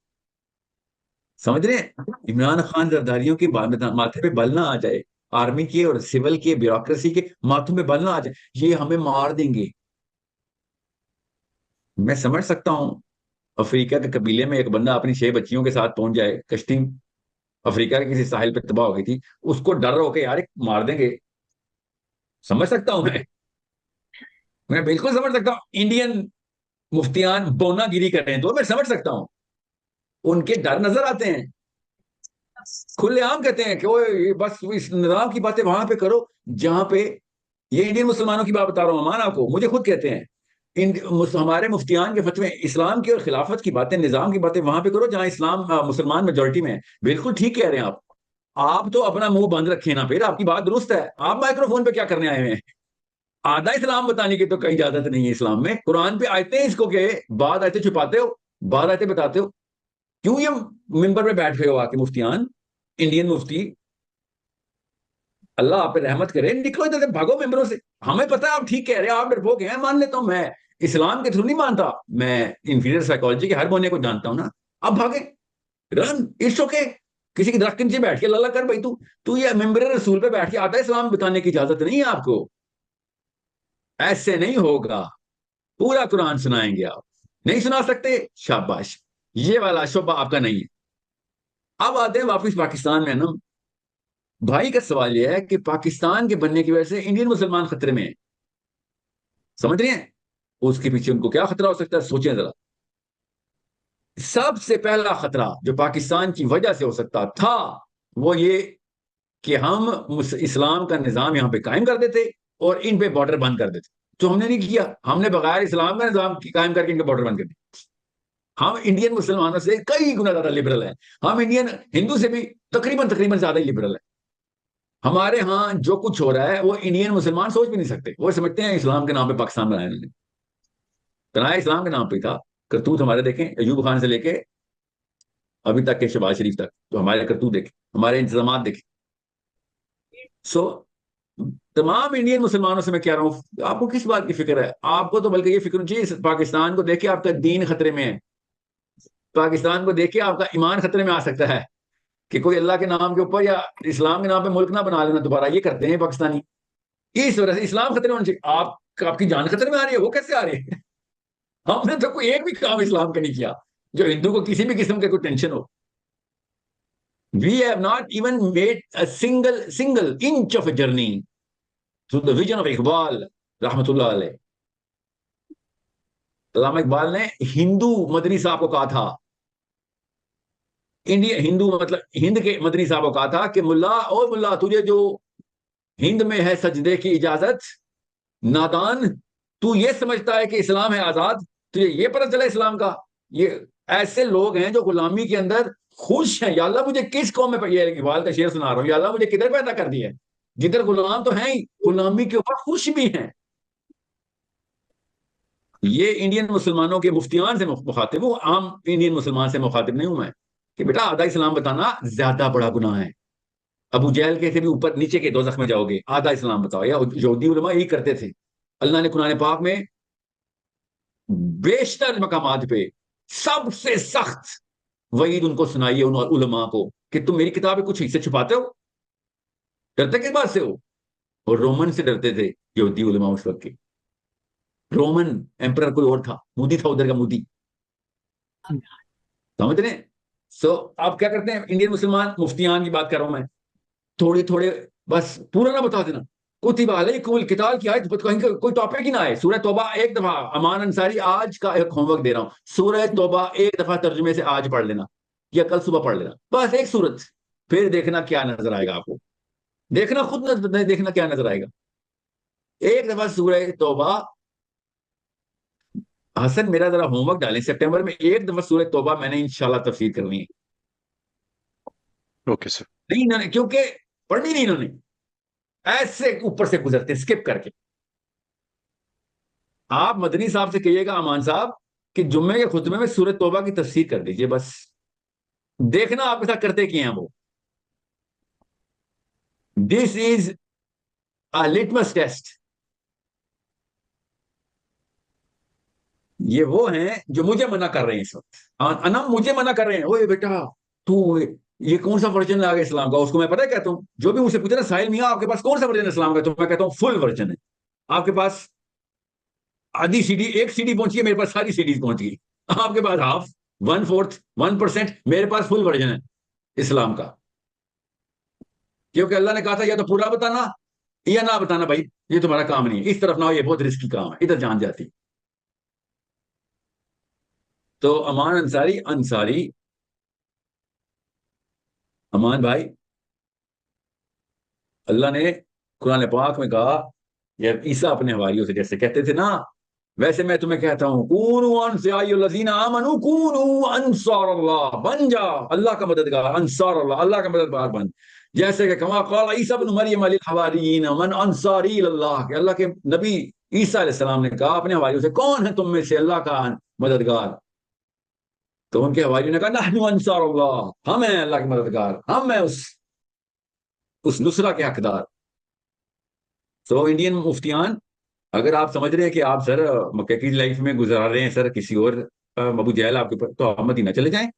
سمجھ رہے ہیں؟ عمران خان زرداریوں کے ماتھے پہ بل نہ آ جائے، آرمی کے اور سول کے بیوروکریسی کے ماتھوں پہ بل نہ آ جائے، یہ ہمیں مار دیں گے. میں سمجھ سکتا ہوں افریقہ کے قبیلے میں ایک بندہ اپنی 6 بچیوں کے ساتھ پہنچ جائے، کشتی افریقہ کے کسی ساحل پہ تباہ ہو گئی تھی، اس کو ڈر ہو کے یار مار دیں گے. سمجھ سکتا ہوں میں بالکل سمجھ سکتا ہوں. انڈین مفتیان بونا گیری کر رہے ہیں تو میں سمجھ سکتا ہوں. ان کے ڈر نظر آتے ہیں. کھلے عام کہتے ہیں کہ بس اس نظام کی باتیں وہاں پہ کرو جہاں پہ، یہ انڈین مسلمانوں کی بات بتا رہا ہوں امان آپ کو، مجھے خود کہتے ہیں ہمارے مفتیان کے فتوے اسلام کی اور خلافت کی باتیں، نظام کی باتیں وہاں پہ کرو جہاں اسلام مسلمان میجورٹی میں ہے. بالکل ٹھیک کہہ رہے ہیں آپ. آپ تو اپنا منہ بند رکھیں نا، پھر آپ کی بات درست ہے. آپ مائکرو فون پہ کیا کرنے آئے ہوئے ہیں؟ آدھا اسلام بتانے کی تو کہیں اجازت نہیں ہے اسلام میں. قرآن پہ آیتیں اس کو کہ بعض آیتیں چھپاتے ہو، بعض آیتیں بتاتے ہو. کیوں یہ ممبر پہ بیٹھ گئے ہو آ کے مفتیان، انڈین مفتی؟ اللہ آپ پہ رحمت کرے. نکلو ادھر سے، بھاگو ممبروں سے. ہمیں پتا ہے آپ ٹھیک کہہ رہے ہیں، آپ ڈرپوک ہیں، مان لیتا ہوں. میں اسلام کے تھرو نہیں مانتا، میں انفیریئر سائیکالوجی کے ہر بونے کو جانتا ہوں نا. اب بھاگے، رن، اٹس اوکے. کسی کے درخت کے نیچے بیٹھ کے اللہ اللہ کر بھائی، تو یہ ممبر رسول پہ بیٹھ کے آتا ہے اسلام بتانے کی اجازت نہیں ہے آپ کو. ایسے نہیں ہوگا. پورا قرآن سنائیں گے. آپ نہیں سنا سکتے، شاباش، یہ والا شعبہ آپ کا نہیں ہے. اب آتے ہیں واپس پاکستان میں. نا بھائی کا سوال یہ ہے کہ پاکستان کے بننے کی وجہ سے انڈین مسلمان خطرے میں ہیں. سمجھ رہے ہیں اس کے پیچھے ان کو کیا خطرہ ہو سکتا ہے؟ سوچیں ذرا. سب سے پہلا خطرہ جو پاکستان کی وجہ سے ہو سکتا تھا وہ یہ کہ ہم اسلام کا نظام یہاں پہ قائم کر دیتے اور ان پہ بارڈر بند کر دیتے. جو ہم نے نہیں کیا. ہم نے بغیر اسلام کا نظام قائم کر کے ان کے بارڈر بند کر دیے. ہم انڈین مسلمانوں سے کئی گنا زیادہ لبرل ہیں. ہم انڈین ہندو سے بھی تقریباً زیادہ ہی لبرل ہیں. ہمارے ہاں جو کچھ ہو رہا ہے وہ انڈین مسلمان سوچ بھی نہیں سکتے. وہ سمجھتے ہیں اسلام کے نام پہ پاکستان بنایا انہوں نے. بنایا اسلام کے نام پہ تھا. کرتوت ہمارے دیکھیں، ایوب خان سے لے کے ابھی تک کے شہباز شریف تک، تو ہمارے کرتوت دیکھیں، ہمارے انتظامات دیکھیں. سو تمام انڈین مسلمانوں سے میں کہہ رہا ہوں، آپ کو کس بات کی فکر ہے؟ آپ کو تو بلکہ یہ فکر چاہیے پاکستان کو دیکھ کے آپ کا دین خطرے میں ہے. پاکستان کو دیکھ کے آپ کا ایمان خطرے میں آ سکتا ہے کہ کوئی اللہ کے نام کے اوپر یا اسلام کے نام پہ ملک نہ بنا لینا دوبارہ. یہ کرتے ہیں پاکستانی. اس وجہ سے اسلام خطرے میں ہونا چاہیے. آپ کی جان خطرے میں آ رہی ہے، وہ کیسے آ رہی ہے؟ ہم نے تو کوئی ایک بھی کام اسلام کا نہیں کیا جو ہندو کو کسی بھی قسم کے کوئی tension who. We have not even made a single inch of a journey through the vision of Iqbal رحمت اللہ علیہ. علامہ اقبال نے ہندو مدنی صاحب کو کہا تھا، انڈیا ہندو مطلب ہند کے مدنی صاحب کو کہا تھا کہ ملا تجھے جو ہند میں ہے سجدے کی اجازت، نادان تو یہ سمجھتا ہے کہ اسلام ہے آزاد، تجھے یہ پتہ چلا اسلام کا. یہ ایسے لوگ ہیں جو غلامی کے اندر خوش ہیں. یا اللہ مجھے کس قوم میں، یہ اقبال کا شعر سنا رہا ہوں، یا اللہ مجھے کدھر پیدا کر دیا ہے جدھر غلام تو ہیں ہی، غلامی کے اوپر خوش بھی ہیں. یہ انڈین مسلمانوں کے مفتیان سے مخاطب ہوں، عام انڈین مسلمان سے مخاطب نہیں ہوں میں کہ بیٹا آدھا اسلام بتانا زیادہ بڑا گناہ ہے. ابو جہل کے سے بھی اوپر نیچے کے دوزخ میں جاؤ گے. آدھا اسلام بتاؤ. یا یہودی علماء یہی کرتے تھے. اللہ نے قرآن پاک میں بیشتر مقامات پہ سب سے سخت وعید ان کو سنائی ہے، ان علماء کو، کہ تم میری کتاب کچھ حصے چھپاتے ہو. ڈرتے کس بات سے ہو؟ اور رومن سے ڈرتے تھے یہودی علماء اس وقت کے. رومن ایمپرر کوئی اور تھا، مودی تھا ادھر کا مودی. سمجھ رہے ہیں؟ سو آپ کیا کرتے ہیں انڈین مسلمان مفتیان کی بات کر رہا ہوں میں. تھوڑے بس پورا نہ بتا دینا. کتب علیکم القتال کی آیت کوئی ٹاپک ہی نہ آئے. سورہ توبہ ایک دفعہ، امان انصاری آج کا ایک ہوم ورک دے رہا ہوں، سورہ توبہ ایک دفعہ ترجمے سے آج پڑھ لینا یا کل صبح پڑھ لینا، بس ایک سورت. پھر دیکھنا کیا نظر آئے گا آپ کو. دیکھنا خود دیکھنا کیا نظر آئے گا. ایک دفعہ سورہ توبہ. حسن میرا ذرا ہوم ورک ڈالیں، سپٹمبر میں ایک دفعہ سورہ توبہ میں نے انشاءاللہ تفسیر کرنی ہے. Okay sir. نہیں انہوں نے، کیونکہ پڑھنی نہیں انہوں نے، ایسے اوپر سے گزرتے اسکپ کر کے. آپ مدنی صاحب سے کہیے گا امان صاحب کہ جمعے کے خطبے میں سورۃ توبہ کی تفسیر کر دیجئے، بس دیکھنا آپ کے ساتھ کرتے کیے ہیں وہ. دس از a litmus test. یہ وہ ہیں جو مجھے منع کر رہے ہیں اس وقت. انم مجھے منع کر رہے ہیں، اوے بیٹا تو یہ کون سا ورژن آ گیا اسلام کا؟ اس کو میں پتہ کہتا ہوں، جو بھی مجھ سے پوچھے نا ساحل میاں آپ کے پاس کون سا ورژن ہے اسلام کا، تو میں کہتا ہوں فل ورژن ہے. آپ کے پاس آدھی سی ڈی، ایک سی ڈی پہنچی ہے، میرے پاس ساری سی ڈیز پہنچ گئی. آپ کے پاس ہاف، 1/4، 1%، میرے پاس فل ورژن ہے اسلام کا. کیونکہ اللہ نے کہا تھا یا تو پورا بتانا یا نہ بتانا. بھائی یہ تمہارا کام نہیں ہے، اس طرف نہ ہو، یہ بہت رسکی کام ہے، ادھر جان جاتی. تو امان انصاری امان بھائی، اللہ نے قرآن پاک میں کہا، یا عیسیٰ اپنے حواریوں سے جیسے کہتے تھے نا، ویسے میں تمہیں کہتا ہوں کونوا الذین آمنوا کونوا انصار اللہ، بن جا اللہ کا مددگار، انصار اللہ، اللہ کا مددگار بن. جیسے کہ کما قال عیسیٰ ابن مریم للحواریین من انصاری اللہ، کہ اللہ کے نبی عیسیٰ علیہ السلام نے کہا اپنے حواریوں سے کون ہے تم میں سے اللہ کا مددگار؟ تو ان کے حواریوں نے کہا نحن انصار اللہ، ہم ہیں اللہ کے مددگار، ہم ہیں اس نصرہ کے حقدار. تو انڈین مفتیان، اگر آپ سمجھ رہے ہیں کہ آپ سر مکہ کی لائف میں گزار رہے ہیں سر کسی اور ابو جہل آپ کے اوپر، تو آپ مدینہ چلے جائیں.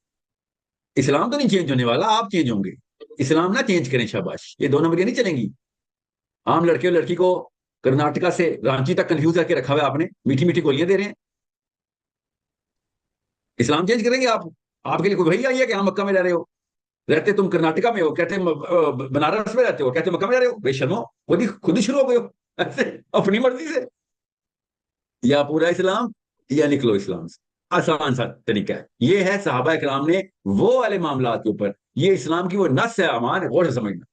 اسلام تو نہیں چینج ہونے والا, آپ چینج ہوں گے. اسلام نہ چینج کریں, شاباش. یہ 2 نمبر نہیں چلیں گی. عام لڑکے اور لڑکی کو کرناٹکا سے رانچی تک کنفیوز کر کے رکھا ہوا ہے آپ نے, میٹھی میٹھی گولیاں دے رہے ہیں. اسلام چینج کریں گے آپ؟ آپ کے لیے کوئی بھائی آئی ہے کہ ہم مکہ میں رہ رہے ہو, رہتے تم کرناٹکا میں ہو, کہتے بنارس میں رہتے ہو, کہتے مکہ میں رہ رہے ہو. بے شرمو, خود ہی شروع ہو گئے ہو ایسے اپنی مرضی سے. یا پورا اسلام یا نکلو اسلام سے. آسان سا طریقہ ہے. یہ ہے صحابہ کرام نے وہ والے معاملات کے اوپر, یہ اسلام کی وہ نس ہے. امان غور سے سمجھنا,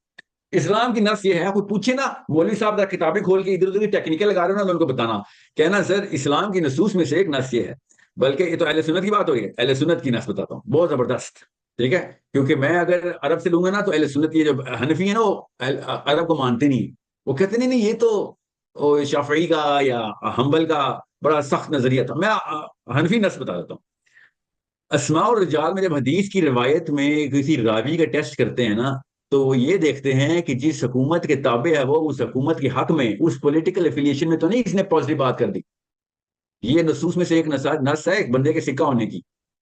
اسلام کی نس یہ ہے. کوئی پوچھے نا, مولوی صاحب کتابیں کھول کے ادھر ادھر ٹیکنیکل لگا رہے ہو نا, ان کو بتانا, کہنا سر اسلام کی نصوص میں سے ایک نس یہ ہے. بلکہ یہ تو اہل سنت کی بات ہو رہی ہے, اہل سنت کی نس بتاتا ہوں, بہت زبردست. ٹھیک ہے, کیونکہ میں اگر عرب سے لوں گا نا تو اہل سنت یہ جو حنفی ہے نا, وہ عرب کو مانتے نہیں. وہ کہتے نہیں نہیں, یہ تو شافعی کا یا حنبل کا بڑا سخت نظریہ تھا. میں حنفی نس بتا دیتا ہوں. اسماء اور رجال میں جب حدیث کی روایت میں کسی راوی کا ٹیسٹ کرتے ہیں نا, تو وہ یہ دیکھتے ہیں کہ جس حکومت کے تابع ہے وہ اس حکومت کے حق میں, اس پولیٹیکل افیلیشن میں تو نہیں اس نے پازیٹیو بات کر دی. یہ نصوص میں سے ایک نس ہے ایک بندے کے سکہ ہونے کی.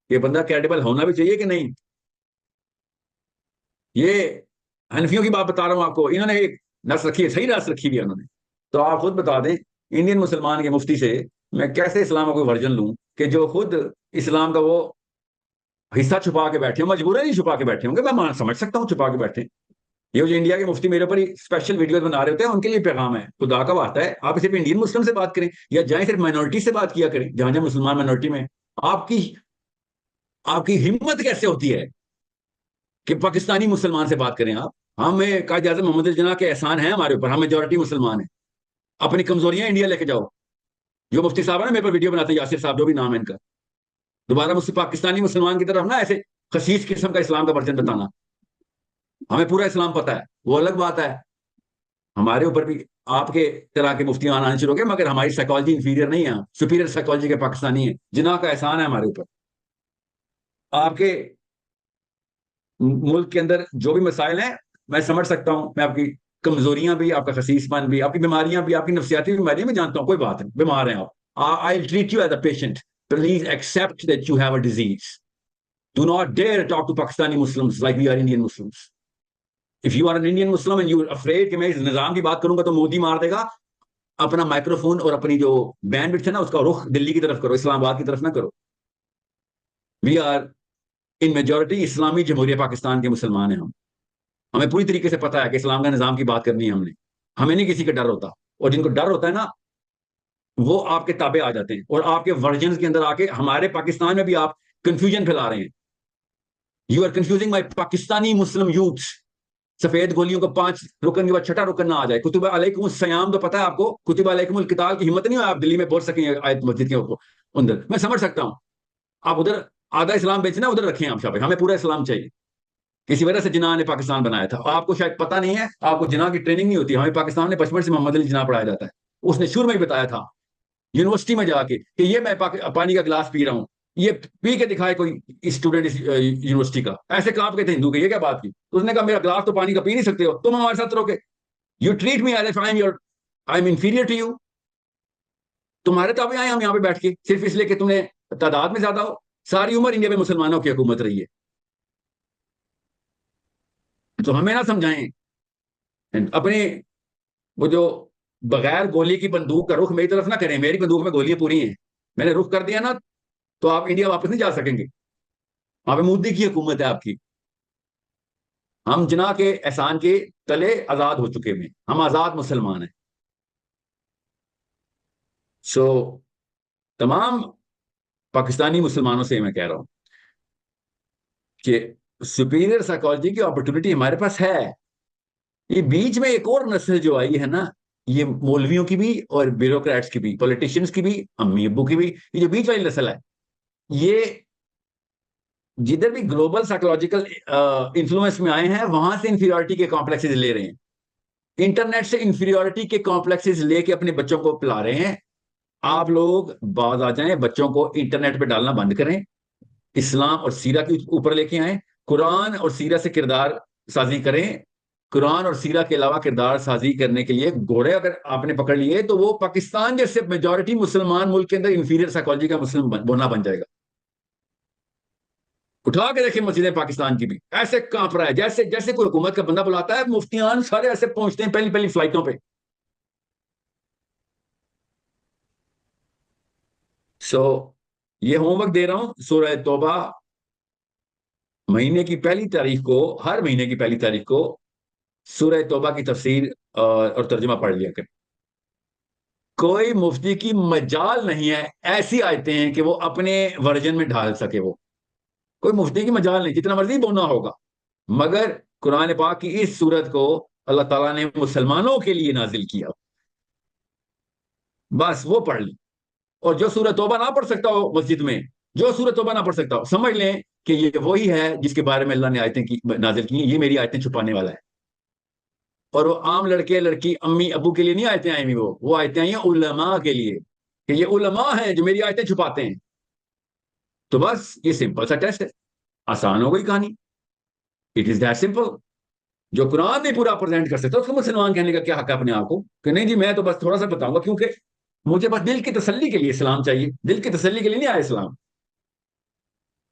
یہ بندہ کریڈیبل ہونا بھی چاہیے کہ نہیں. یہ حنفیوں کی بات بتا رہا ہوں آپ کو, انہوں نے ایک نس رکھی ہے, صحیح نس رکھی ہوئی ہے انہوں نے. تو آپ خود بتا دیں انڈین مسلمان کے مفتی سے میں کیسے اسلام کا کوئی ورژن لوں کہ جو خود اسلام کا وہ حصہ چھپا کے بیٹھے ہوں, مجبور نہیں چھپا کے بیٹھے ہوں گے, میں سمجھ سکتا ہوں چھپا کے بیٹھے. یہ جو انڈیا کے مفتی میرے اوپر اسپیشل ویڈیوز بنا رہے ہوتے ہیں, ان کے لیے پیغام ہے, خدا کا واسطہ ہے آپ صرف انڈین مسلم سے بات کریں, یا جائیں صرف مائنورٹی سے بات کیا کریں, جہاں جہاں مسلمان مائنورٹی میں. آپ کی ہمت کیسے ہوتی ہے کہ پاکستانی مسلمان سے بات کریں آپ؟ ہمیں قائد اعظم محمد الجناح کے احسان ہیں ہمارے اوپر, ہم میجورٹی مسلمان ہیں. اپنی کمزوریاں انڈیا لے کے جاؤ. جو مفتی صاحب ہے نا میرے پر ویڈیو بناتے ہیں, یاسر صاحب جو بھی نام ہے ان کا, دوبارہ پاکستانی مسلمان کی طرف نا ایسے خسیس قسم کا اسلام کا ورژن بتانا. ہمیں پورا اسلام پتہ ہے, وہ الگ بات ہے. ہمارے اوپر بھی آپ کے طرح کے مفتی آنا شروع ہو گئے, مگر ہماری سائیکالوجی انفیریئر نہیں ہے, سپیریئر سائیکالوجی کے پاکستانی ہیں. جناح کا احسان ہے ہمارے اوپر. آپ کے ملک کے اندر جو بھی مسائل ہیں میں سمجھ سکتا ہوں, میں آپ کی کمزوریاں بھی, آپ کا خسیس پن بھی, آپ کی بیماریاں بھی, آپ کی نفسیاتی بیماریاں بھی جانتا ہوں. کوئی بات نہیں, بیمار ہیں آپ, I'll treat you as a patient. Please accept that you have a disease. Do not dare talk to Pakistani Muslims like we are Indian Muslims. If you are an Indian Muslim and you're afraid کہ میں اس نظام کی بات کروں گا تو مودی مار دے گا, اپنا microphone اور اپنی جو بینڈ وڈتھ ہے نا اس کا رخ دلی کی طرف کرو, اسلام آباد کی طرف نہ کرو. We are in majority اسلامی جمہوریہ پاکستان کے مسلمان ہیں. ہمیں پوری طریقے سے پتا ہے کہ اسلام کا نظام کی بات کرنی ہے ہم نے. ہمیں نہیں کسی کا ڈر ہوتا, اور جن کو ڈر ہوتا ہے نا وہ آپ کے تابع آ جاتے ہیں, اور آپ کے ورژنز کے اندر آ کے ہمارے پاکستان میں بھی آپ کنفیوژن پھیلا رہے ہیں. You are confusing my Pakistani Muslim youth. سفید گولیوں کو 5 رکن کے بعد 6واں رکن نہ آ جائے. کتب علیکم السیام تو پتا ہے آپ کو, کتب علیکم القتال کی ہمت نہیں ہو آپ دلی میں بول سکیں آیت مسجد کے اندر. میں سمجھ سکتا ہوں آپ ادھر آدھا اسلام بیچنا ادھر رکھیں آپ شاپے, ہمیں پورا اسلام چاہیے. کسی وجہ سے جناح نے پاکستان بنایا تھا, آپ کو شاید پتہ نہیں ہے, آپ کو جناح کی ٹریننگ نہیں ہوتی. ہمیں پاکستان میں بچپن سے محمد علی جناح پڑھایا جاتا ہے. اس نے شروع میں ہی بتایا تھا یونیورسٹی میں جا کے کہ یہ میں پانی کا گلاس پی رہا ہوں, یہ پی کے دکھائے کوئی اسٹوڈنٹ یونیورسٹی کا. ایسے کام کے تھے ہندو کے, یہ کیا بات کی؟ تو اس نے کہا میرا گلاس تو پانی کا پی نہیں سکتے ہو, تم ہمارے ساتھ رہو گے. You treat me as I am inferior to you. تمہارے تابع آئے ہم یہاں پہ بیٹھ کے صرف اس لیے کہ تم نے تعداد میں زیادہ ہو. ساری عمر انڈیا میں مسلمانوں کی حکومت رہی ہے, تو ہمیں نہ سمجھائیں. اپنے وہ جو بغیر گولی کی بندوق کا رخ میری طرف نہ کریں. میری بندوق میں گولیاں پوری ہیں, میں نے رخ کر دیا نا تو آپ انڈیا واپس نہیں جا سکیں گے. وہاں پہ مودی کی حکومت ہے آپ کی. ہم جناح کے احسان کے تلے آزاد ہو چکے ہیں, ہم آزاد مسلمان ہیں. تمام پاکستانی مسلمانوں سے میں کہہ رہا ہوں کہ سپیریئر سائیکالوجی کی اپرچونٹی ہمارے پاس ہے. یہ بیچ میں ایک اور نسل جو آئی ہے نا, یہ مولویوں کی بھی اور بیوروکریٹس کی بھی, پولیٹیشینز کی بھی, امی ابو کی بھی, یہ جو بیچ والی نسل ہے, یہ جدھر بھی گلوبل سائیکولوجیکل انفلوئنس میں آئے ہیں وہاں سے انفیریورٹی کے کمپلیکسز لے رہے ہیں. انٹرنیٹ سے انفیریورٹی کے کمپلیکسز لے کے اپنے بچوں کو پلا رہے ہیں. آپ لوگ باز آ جائیں, بچوں کو انٹرنیٹ پہ ڈالنا بند کریں, اسلام اور سیرہ کے اوپر لے کے آئیں, قرآن اور سیرہ سے کردار سازی کریں. قرآن اور سیرہ کے علاوہ کردار سازی کرنے کے لیے گھوڑے اگر آپ نے پکڑ لیے تو وہ پاکستان جیسے میجورٹی مسلمان ملک کے اندر انفیریئر سائیکالوجی کا مسلم بنا بن جائے گا. اٹھا کے دیکھیں مسجدیں پاکستان کی بھی ایسے کانپ رہا ہے جیسے جیسے کوئی حکومت کا بندہ بلاتا ہے، مفتیان سارے ایسے پہنچتے ہیں پہلی پہلی فلائٹوں پہ. سو یہ ہوم ورک دے رہا ہوں، سورہ توبہ مہینے کی پہلی تاریخ کو، ہر مہینے کی پہلی تاریخ کو سورہ توبہ کی تفسیر اور ترجمہ پڑھ لیا کریں. کوئی مفتی کی مجال نہیں ہے ایسی آیتیں ہیں کہ وہ اپنے ورژن میں ڈھال سکے. وہ کوئی مفتی کی مجال نہیں، جتنا مرضی بولنا ہوگا، مگر قرآن پاک کی اس صورت کو اللہ تعالیٰ نے مسلمانوں کے لیے نازل کیا، بس وہ پڑھ لی. اور جو سورہ توبہ نہ پڑھ سکتا ہو مسجد میں، جو سورہ توبہ نہ پڑھ سکتا ہو، سمجھ لیں کہ یہ وہی ہے جس کے بارے میں اللہ نے آیتیں نازل کی ہیں. یہ میری آیتیں چھپانے والا ہے. اور وہ عام لڑکے لڑکی امی ابو کے لیے نہیں آیتیں آئی ہوئی، وہ آیتیں آئی ہیں علماء کے لیے، کہ یہ علماء ہیں جو میری آیتیں چھپاتے ہیں. تو بس یہ سمپل سا ٹیسٹ ہے، آسان ہو گئی کہانی. It is that simple. جو قرآن نہیں پورا پریزنٹ کر سکتا اس کو مسلمان کہنے کا کیا حق ہے اپنے آپ کو کہ نہیں جی میں تو بس تھوڑا سا بتاؤں گا، کیونکہ مجھے بس دل کی تسلی کے لیے اسلام چاہیے. دل کی تسلی کے لیے نہیں آیا اسلام.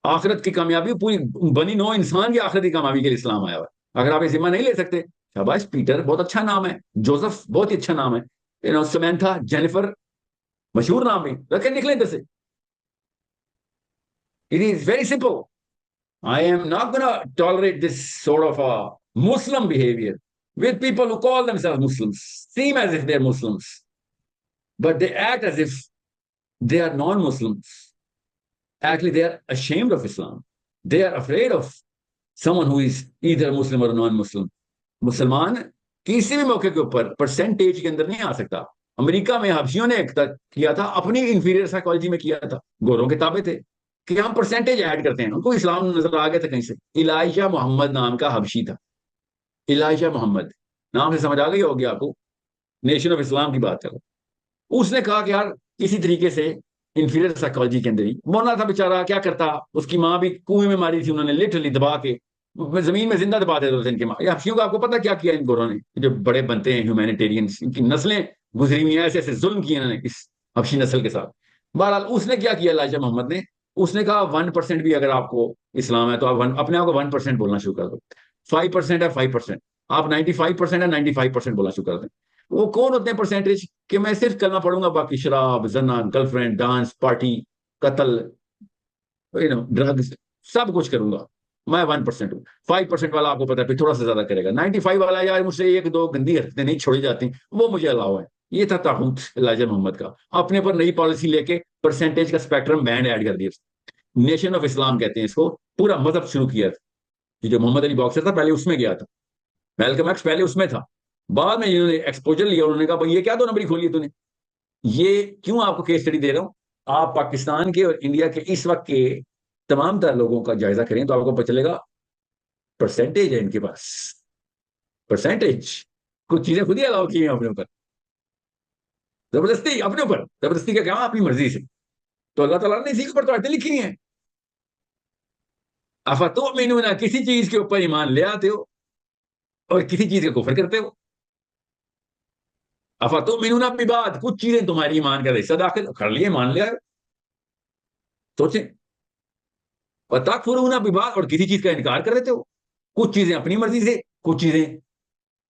آخرت کی کامیابی، پوری بنی نو انسان کی آخرت کی کامیابی کے لیے اسلام آیا ہوا ہے. اگر آپ یہ ذمہ نہیں لے سکتے، شاباش. پیٹر بہت اچھا نام ہے، جوزف بہت ہی اچھا نام ہے، سمینتھا، جینیفر مشہور نام بھی رکھے، نکلیں ادھر سے. It is very simple. I am not going to tolerate this sort of a Muslim behavior with people who call themselves Muslims, seem as if they're Muslims, but they act as if they are non-Muslims. Actually, they are ashamed of Islam. They are afraid of someone who is either Muslim or non-Muslim. مسلمان کسی بھی موقع کے اوپر percentage کے اندر نہیں آ سکتا. امریکہ میں حبشیوں نے کیا تھا، اپنی انفیریئر سائیکالوجی میں کیا تھا، گوروں کے تابع تھے کہ ہم پرسنٹیج ایڈ کرتے ہیں. ان کو اسلام نظر آ گیا تھا کہیں سے. الائجہ محمد نام کا حبشی تھا، الائجہ محمد نام سے سمجھ آ گئی ہوگی آپ کو، نیشن آف اسلام کی بات کرو. اس نے کہا کہ یار کسی طریقے سے انفیریئر سائیکالوجی کے اندر ہی مونا تھا بیچارہ، کیا کرتا. اس کی ماں بھی کنویں میں ماری تھی انہوں نے، لٹرلی دبا کے زمین میں زندہ دبا دیتے تھے ان کے ماں. حبشیوں کو آپ کو پتا کیا کیا ان گوروں نے، جو بڑے بنتے ہیں ہیومینیٹیرینس، ان کی نسلیں گزری ہوئی ہیں، ایسے ایسے ظلم کیے انہوں نے اس حبشی نسل کے ساتھ. بہرحال اس نے کیا کیا الائجہ محمد نے، اس نے کہا 1% بھی اگر آپ کو اسلام ہے تو آپ اپنے آپ کو 1% بولنا شروع کر دو. 5% ہے 5%، آپ 95% ہے 95% بولنا شروع کر دیں. وہ کون ہوتے ہیں پرسنٹیج کہ میں صرف کلمہ پڑھوں گا، باقی شراب، زنا، گرل فرینڈ، ڈانس، پارٹی، قتل، ڈرگز، سب کچھ کروں گا. میں 1% ہوں. 5% والا آپ کو پتا ہے پھر تھوڑا سا زیادہ کرے گا. 95 والا یار مجھ سے ایک دو گندی حرکتیں نہیں چھوڑی جاتی، وہ مجھے الاؤ ہے. یہ تھا طاغوت الائجہ محمد کا. اپنے پر نئی پالیسی لے کے پرسنٹیج کا اسپیکٹرم بینڈ ایڈ کر دیا. نیشن آف اسلام کہتے ہیں اس کو. پورا مذہب شروع کیا تھا. جو محمد علی باکسر تھا پہلے اس میں گیا تھا، میلکم ایکس پہلے اس میں تھا، بعد میں انہوں نے ایکسپوجر لیا. انہوں نے کہا بھائی یہ کیا دو نمبری کھولی ہے تو نے. یہ کیوں آپ کو کیس اسٹڈی دے رہا ہوں، آپ پاکستان کے اور انڈیا کے اس وقت کے تمام تر لوگوں کا جائزہ کریں تو آپ کو پتہ چلے گا پرسنٹیج ہے ان کے پاس. پرسنٹیج کچھ چیزیں خود ہی الاؤ کی ہیں اپنے اوپر، زبردستی اپنے اوپر. زبردستی کا کیا، اپنی مرضی سے. تو اللہ تعالیٰ نے اسی کے اوپر تو آیتیں لکھی ہیں. افتؤمنون، کسی چیز کے اوپر ایمان لے آتے ہو اور کسی چیز کا کفر کرتے ہو. افتؤمنون ببعض، کچھ چیزیں تمہاری ایمان کا حصہ داخل کر لیے، مان لیا. سوچیں. وتکفرون ببعض، اور کسی چیز کا انکار کر دیتے ہو. کچھ چیزیں اپنی مرضی سے، کچھ چیزیں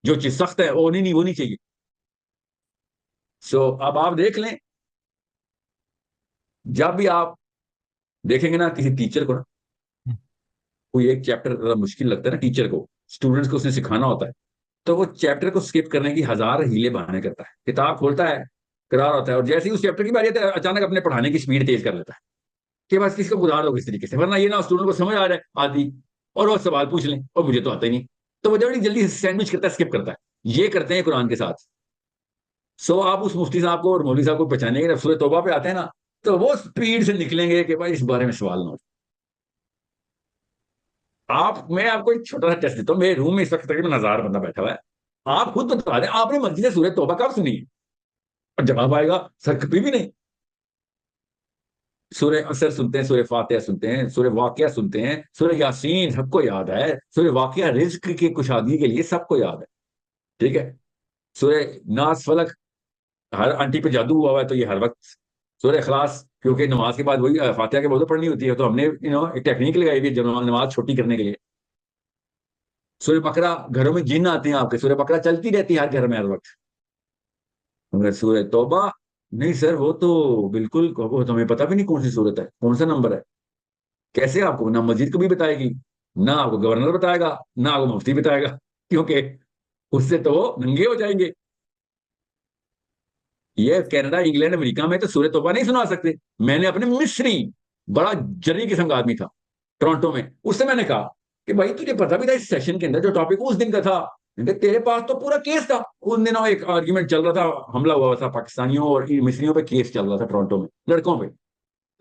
جو چیز سخت ہے وہ نہیں چاہیے. سو اب آپ دیکھ لیں، جب بھی آپ دیکھیں گے نا کسی ٹیچر کو نا، کوئی ایک چیپٹر ذرا مشکل لگتا ہے نا ٹیچر کو، اسٹوڈنٹس کو اس نے سکھانا ہوتا ہے، تو وہ چیپٹر کو سکپ کرنے کی ہزار ہیلے بہانے کرتا ہے. کتاب کھولتا ہے، قرار ہوتا ہے، اور جیسے ہی اس چیپٹر کی باری آتی ہے اچانک اپنے پڑھانے کی سپیڈ تیز کر لیتا ہے کہ بس کس کو گزار دو کس طریقے سے، ورنہ یہ نا اسٹوڈنٹ کو سمجھ آ رہا ہے آدھی اور وہ سوال پوچھ لیں اور مجھے تو آتا ہی نہیں، تو وہ بڑی جلدی سینڈوچ کرتا ہے، اسکپ کرتا ہے. یہ کرتے ہیں قرآن کے ساتھ. سو آپ اس مفتی صاحب کو اور مولوی صاحب کو پہچانیں گے، جب سورہ توبہ پہ آتے ہیں نا تو وہ سپیڈ سے نکلیں گے کہ بھائی اس بارے میں سوال نہ ہو. میں آپ کو ایک چھوٹا سا ٹیسٹ دیتا ہوں. میرے روم میں اس وقت تقریباً 1000 بندہ بیٹھا ہوا ہے. آپ خود بتا دیں آپ نے مسجد سے سورہ توبہ کب سنی ہے؟ اور جواب آئے گا سر کبھی بھی نہیں. سورہ اثر سنتے ہیں، سورہ فاتحہ سنتے ہیں، سورہ واقعہ سنتے ہیں، سورہ یاسین سب کو یاد ہے، سورہ واقعہ رزق کی کشادگی کے لیے سب کو یاد ہے. ٹھیک ہے. سورہ ناس فلک ہر آنٹی پہ جادو ہوا ہے تو یہ ہر وقت. سورہ اخلاص کیونکہ نماز کے بعد وہی فاتحہ کے بعد پڑھنی ہوتی ہے، تو ہم نے ایک ٹیکنیک لگائی ہوئی ہے نماز چھوٹی کرنے کے لیے. سورہ بقرہ، گھروں میں جن آتے ہیں آپ کے، سورہ بقرہ چلتی رہتی ہے ہر گھر میں ہر وقت. مگر سورہ توبہ نہیں سر، وہ تو بالکل، وہ تو ہمیں پتہ بھی نہیں کون سی صورت ہے، کون سا نمبر ہے. کیسے آپ کو نہ مسجد کو بھی بتائے گی، نہ آپ کو گورنر بتائے گا، نہ آپ کو مفتی بتائے گا، کیونکہ اس سے تو وہ ننگے ہو جائیں گے. یہ کینیڈا، انگلینڈ، امریکہ میں تو سورہ توبہ نہیں سنا سکتے. میں نے اپنے مصری بڑا جری قسم کا آدمی تھا ٹورانٹو میں، اس سے میں نے کہا کہ بھائی تجھے پتا بھی تھا اس سیشن کے اندر جو ٹاپک اس دن کا تھا، تیرے پاس تو پورا کیس تھا. ان دنوں ایک آرگیومنٹ چل رہا تھا، حملہ ہوا تھا پاکستانیوں اور مصریوں پہ، کیس چل رہا تھا ٹورانٹو میں لڑکوں پہ.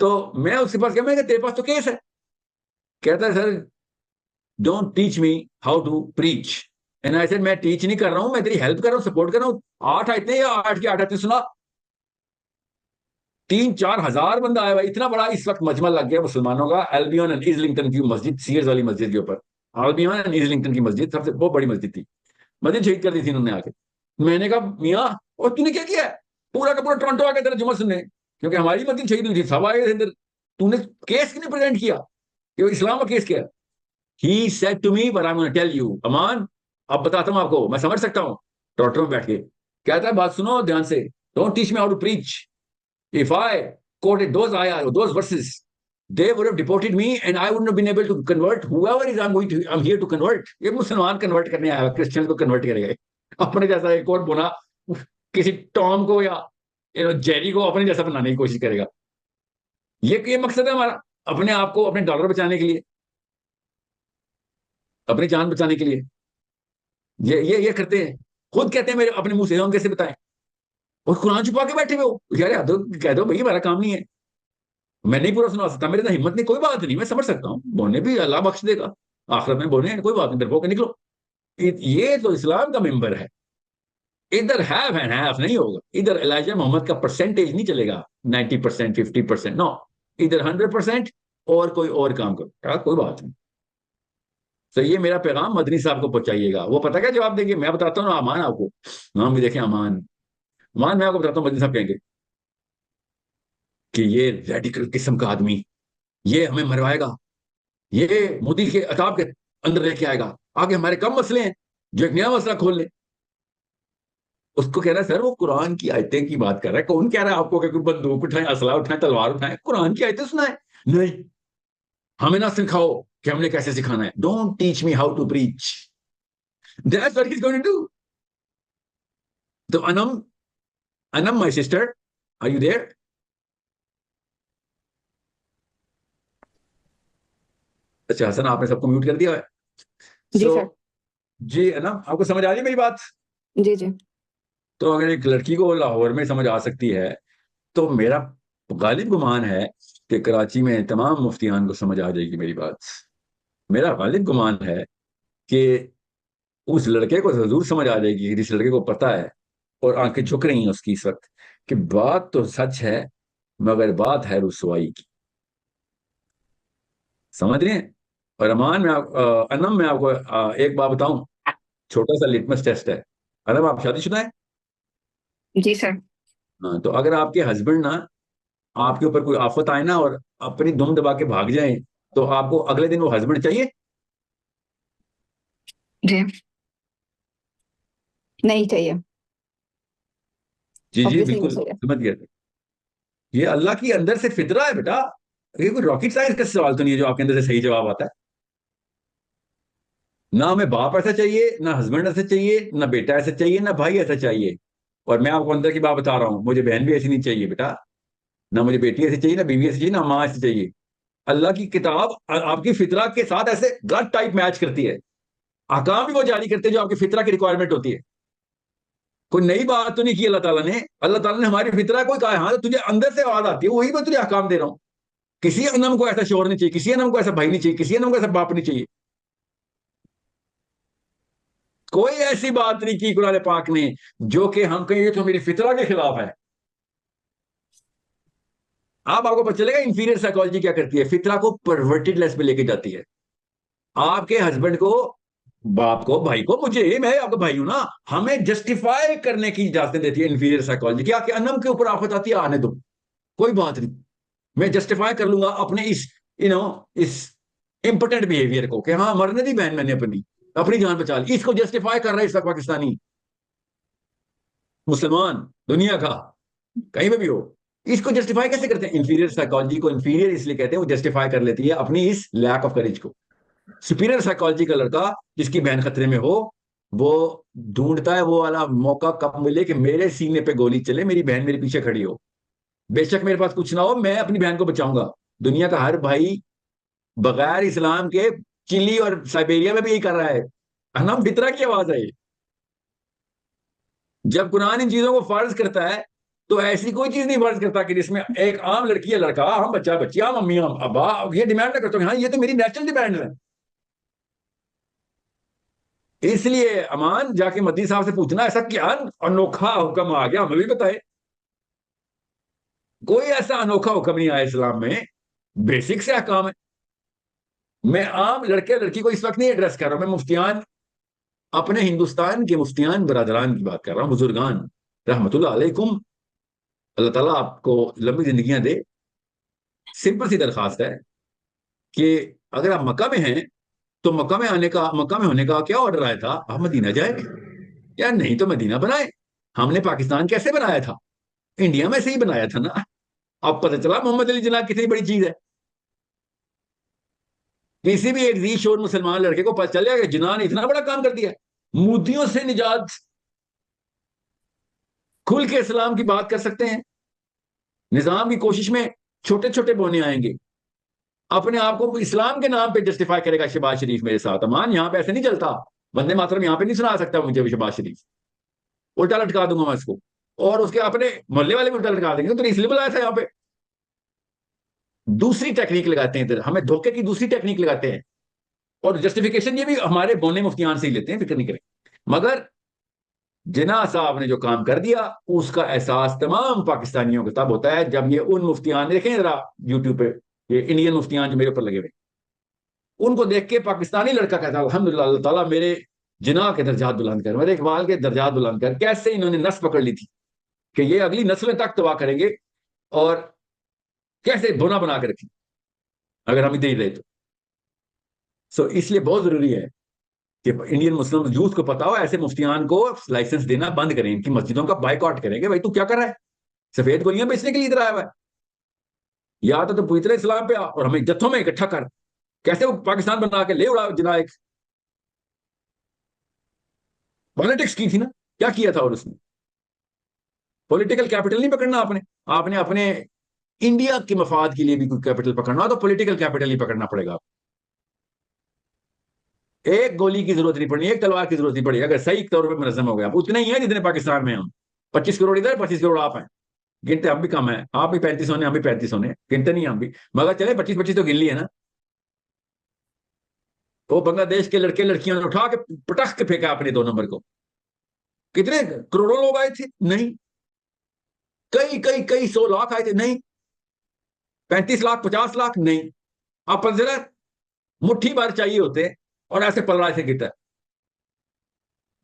تو میں اس کے پاس کہا، میں تیرے پاس تو کیس ہے. کہتا ہے sir don't teach me how to preach. And I said میں ٹیچ نہیں کر رہا ہوں، میں تیری ہیلپ کر رہا ہوں، سپورٹ کر رہا ہوں. 8 آیتیں یا 8 کی 8 آیتیں سنا. 3-4 ہزار بندہ آیا ہوا، اتنا بڑا اس وقت مجمع لگ گیا مسلمانوں کا البیون اینڈ ایزلنگٹن کی مسجد، سیئرز والی مسجد کے اوپر. البیون اینڈ ایزلنگٹن کی مسجد سب سے بہت بڑی مسجد تھی، مسجد شہید کر دی تھی انہوں نے آ کے. میں نے کہا میاں اور تو نے کیا کیا ہے؟ پورا کا پورا ٹورانٹو آ کے تیرا جمعہ سننے، کیونکہ ہماری مسجد شہید ہوئی تھی، سب آئے اندر. تو نے کیس کیوں نہیں پریزنٹ کیا کہ اسلام کا کیس کیا ہے؟ He said to me, but I'm going to tell you, امان اب بتاتا ہوں آپ کو، میں سمجھ سکتا ہوں. ٹورانٹو میں بیٹھ کے کہتا ہے بات سنو دھیان سے، don't teach me how to preach. If I quoted those ayahs, those verses, they would have deported me and I wouldn't have been able to convert whoever is I'm here to convert. یہ مسلمان convert کرنے آیا، Christian کو convert کرے گا. اپنے جیسا ایک اور بنا کسی ٹام کو یا جیری کو اپنے جیسا بنانے کی کوشش کرے گا. یہ مقصد ہے ہمارا، اپنے آپ کو، اپنے ڈالر بچانے کے لیے، اپنی جان بچانے کے لیے یہ کرتے ہیں. خود کہتے ہیں میرے اپنے منہ سے، ہم کیسے بتائیں؟ اور قرآن چھپا کے بیٹھے ہوئے ہو یار، کہہ دو بھائی ہمارا کام نہیں ہے. میں نہیں پورا سنا سکتا، میرے تو ہمت نہیں، کوئی بات نہیں، میں سمجھ سکتا ہوں، بولنے بھی اللہ بخش دے گا آخرت میں، بولنے کوئی بات نہیں، ڈرپو کے نکلو. یہ تو اسلام کا ممبر ہے. ادھر ہیو اینڈ ہیف نہیں ہوگا. ادھر الائجہ محمد کا پرسنٹیج نہیں چلے گا 90%، 50%، نو. ادھر 100% اور کوئی اور کام کرو، کوئی بات نہیں. تو یہ میرا پیغام مدنی صاحب کو پہنچائیے گا. وہ پتہ کیا جواب دیں گے؟ میں بتاتا ہوں نا امان آپ کو، نام بھی دیکھیں امان. میں آپ کو بتاتا ہوں، مدنی صاحب کہیں گے کہ یہ ریڈیکل قسم کا آدمی، یہ ہمیں مروائے گا، یہ مودی کے عطاب کے اندر لے کے آئے گا. آگے ہمارے کم مسئلے ہیں، جو ایک نیا مسئلہ کھول لیں. اس کو کہہ رہا ہے سر وہ قرآن کی آیتیں کی بات کر رہا ہے. کون کہہ رہا ہے آپ کو کہ کوئی بندوق اٹھائیں، اسلحہ اٹھائیں، تلوار اٹھائیں؟ قرآن کی آیتیں سنائیں. نہیں، ہمیں نہ سکھاؤ کہ ہم نے کیسے سکھانا ہے. Don't teach me how to preach. That's what he is going to do. تو Anam my sister, are you there? اچھا حسن، آپ نے سب کو میوٹ کر دیا ہے. جی سر. جی انم، آپ کو سمجھ آ رہی ہے میری بات؟ جی جی. تو اگر ایک لڑکی کو لاہور میں سمجھ آ سکتی ہے، تو میرا غالب گمان ہے کہ کراچی میں تمام مفتیان کو سمجھ آ جائے گی میری بات. میرا غالب گمان ہے کہ اس لڑکے کو ضرور سمجھ آ جائے گی، جس لڑکے کو پتا ہے اور آنکھیں جھک رہی ہیں اس کی اس وقت، کہ بات تو سچ ہے مگر بات ہے رسوائی کی. سمجھ رہے ہیں؟ اور انم میں آپ کو ایک بات بتاؤں، چھوٹا سا لٹمس ٹیسٹ ہے. انم آپ شادی شدہ ہے؟ جی سر. ہاں، تو اگر آپ کے ہسبینڈ نا آپ کے اوپر کوئی آفت آئے نا اور اپنی دم دبا کے بھاگ جائیں، تو آپ کو اگلے دن وہ ہسبینڈ چاہیے؟ جی نہیں چاہیے. جی جی Obviously نہیں بالکل چاہیے. سمجھ گیا. یہ اللہ کی اندر سے فطرہ ہے بیٹا. یہ کوئی راکٹ سائنس کا سوال تو نہیں ہے جو آپ کے اندر سے صحیح جواب آتا ہے. نہ ہمیں باپ ایسا چاہیے، نہ ہسبینڈ ایسا چاہیے، نہ بیٹا ایسا چاہیے، نہ بھائی ایسا چاہیے. اور میں آپ کو اندر کی بات بتا رہا ہوں، مجھے بہن بھی ایسی نہیں چاہیے بیٹا، نہ مجھے بیٹی ایسی چاہیے، نہ بیوی ایسی چاہیے، نہ ماں ایسی چاہیے. اللہ کی کتاب آپ کی فطرہ کے ساتھ ایسے بلڈ ٹائپ میچ کرتی ہے. احکام بھی وہ جاری کرتے ہیں جو آپ کی فطرہ کی ریکوائرمنٹ ہوتی ہے. کوئی نئی بات تو نہیں کی اللہ تعالیٰ نے. اللہ تعالیٰ نے ہماری فطرہ کوئی کہا ہے، ہاں تجھے اندر سے آواز آتی ہے، وہی میں تجھے احکام دے رہا ہوں. کسی انم کو ایسا شوہر نہیں چاہیے، کسی انم کو ایسا بھائی نہیں چاہیے، کسی انم کو ایسا باپ نہیں چاہیے. کوئی ایسی بات نہیں کی قرآن پاک نے جو کہ ہم کہیں تو میری فطرہ کے خلاف ہے. آپ کو پتہ چلے گا انفیریئر سائیکالوجی کیا کرتی ہے. فطرہ کو پرورٹڈ لیس پہ لے کے جاتی ہے. آپ کے ہسبینڈ کو، باپ کو، بھائی کو، مجھے، میں آپ کا بھائی ہوں نا، ہمیں جسٹیفائی کرنے کی اجازت دیتی ہے انفیریئر سائیکالوجی. کیا کہ انم کے اوپر آفت آتی ہے، آنے دو، کوئی بات نہیں. میں جسٹیفائی کر لوں گا اپنے اس اس امپورٹنٹ بہیویئر کو کہ ہاں مرنے دی بہن میں نے اپنی جان بچا لی. اس کو جسٹیفائی کر رہا ہے اس وقت پاکستانی مسلمان دنیا کا کہیں پہ بھی ہو. اس کو جسٹیفائی کیسے کرتے ہیں؟ انفیریئر سائیکالوجی کو انفیریئر اس لیے کہتے ہیں وہ جسٹیفائی کر لیتی ہے اپنی اس لیک آف کریج کو. سپیریئر سائیکالوجی کا لڑکا جس کی بہن خطرے میں ہو وہ ڈھونڈتا ہے وہ والا موقع کب ملے کہ میرے سینے پہ گولی چلے, میری بہن میرے پیچھے کھڑی ہو, بے شک میرے پاس کچھ نہ ہو, میں اپنی بہن کو بچاؤں گا. دنیا کا ہر بھائی بغیر اسلام کے چلی اور سائبیریا میں بھی یہی کر رہا ہے. انم فطرہ کی آواز ہے یہ. جب قرآن ان چیزوں کو فرض کرتا ہے تو ایسی کوئی چیز نہیں فرض کرتا کہ جس میں ایک عام لڑکی یا لڑکا, ہم بچہ بچی, ہم امی ہم ابا یہ ڈیمانڈ نہ کرتا ہوں ہاں یہ تو میری نیچرل ڈیمانڈ ہے. اس لیے امان جا کے مدنی صاحب سے پوچھنا ایسا کیا انوکھا حکم آ گیا, ہمیں بھی بتائے. کوئی ایسا انوکھا حکم نہیں آیا اسلام میں, بیسک سے احکام ہے. میں عام لڑکے لڑکی کو اس وقت نہیں ایڈریس کر رہا ہوں, میں مفتیان اپنے ہندوستان کے مفتیان برادران کی بات کر رہا ہوں, بزرگان رحمت اللہ علیکم, اللہ تعالیٰ آپ کو لمبی زندگیاں دے. سمپل سی درخواست ہے کہ اگر آپ مکہ میں ہیں تو مکہ میں ہونے کا کیا آرڈر آیا تھا؟ آپ مدینہ جائیں یا نہیں تو مدینہ بنائیں. ہم نے پاکستان کیسے بنایا تھا؟ انڈیا میں سے ہی بنایا تھا نا. اب پتہ چلا محمد علی جناح کتنی بڑی چیز ہے. کسی بھی ایک ذی شعور مسلمان لڑکے کو پتہ چل جائے کہ جناح نے اتنا بڑا کام کر دیا. مودیوں سے نجات, کھل کے اسلام کی بات کر سکتے ہیں. نظام کی کوشش میں چھوٹے چھوٹے بونے آئیں گے. اپنے آپ کو اسلام کے نام پہ جسٹیفائی کرے گا شہباز شریف میرے ساتھ. امان یہاں پہ ایسے نہیں چلتا, بندے ماترم یہاں پہ نہیں سنا سکتا مجھے شہباز شریف, الٹا لٹکا دوں گا میں اس کو, اور اس کے اپنے محلے والے بھی الٹا لٹکا دیں گے. تو اس لیے بلایا تھا یہاں پہ. دوسری ٹیکنیک لگاتے ہیں, ہمیں دھوکے کی دوسری ٹیکنیک لگاتے ہیں, اور جسٹیفیکیشن یہ بھی ہمارے بونے مفتیان سے ہی لیتے ہیں, فکر نہیں کریں. مگر جناح صاحب نے جو کام کر دیا اس کا احساس تمام پاکستانیوں کو تب ہوتا ہے جب یہ ان مفتیان, دیکھیں ذرا یوٹیوب پہ یہ انڈین مفتیان جو میرے اوپر لگے ہوئے, ان کو دیکھ کے پاکستانی لڑکا کہتا ہے الحمدللہ اللہ تعالیٰ میرے جناح کے درجات بلند کر, میرے اقبال کے درجات بلند کر. کیسے انہوں نے نس پکڑ لی تھی کہ یہ اگلی نسلیں تک تباہ کریں گے, اور کیسے بنا بنا کے رکھی اگر ہم ادھر ہی رہے تو. اس لیے بہت ضروری ہے کہ انڈین مسلم یوتھ کو پتا ہو, ایسے مفتیان کو لائسنس دینا بند کریں, ان کی مسجدوں کا بائیک آؤٹ کریں گے. بھائی تو کیا کر رہا ہے؟ سفید گولیاں بیچنے کے لیے ادھر آیا ہوا ہے, یا تو پوچھ رہے اسلام پہ اور ہمیں جتھوں میں اکٹھا کر. کیسے وہ پاکستان بنا کے لے اڑا جناح, ایک پالیٹکس کی تھی نا, کیا کیا تھا, اور اس نے پولیٹیکل کیپٹل نہیں پکڑنا. آپ نے اپنے انڈیا کے مفاد کے لیے بھی کوئی کیپٹل پکڑنا تو پولیٹیکل کیپٹل ہی پکڑنا پڑے گا. ایک گولی کی ضرورت نہیں پڑنی, ایک تلوار کی ضرورت نہیں پڑی, اگر صحیح طور پہ منظم ہو گیا. اتنے ہی ہیں جتنے پاکستان میں ہم, 25 کروڑ ادھر 25 کروڑ آپ ہیں, گنتے ہم بھی کم ہیں, آپ بھی 35 ہونے, ہم بھی 35 ہونے, گنتے نہیں ہم بھی, مگر چلے 25 تو گن لیے نا. وہ بنگلہ دیش کے لڑکے لڑکیاں نے اٹھا کے پٹخ کے پھینکا اپنے 2 نمبر کو. کتنے کروڑوں لوگ آئے تھے؟ نہیں. کئی 100 لاکھ آئے تھے؟ نہیں. 35 لاکھ 50 لاکھ؟ نہیں. آپ ذرا مٹھی بار چاہیے ہوتے اور ایسے پل رہا سے گرتا ہے.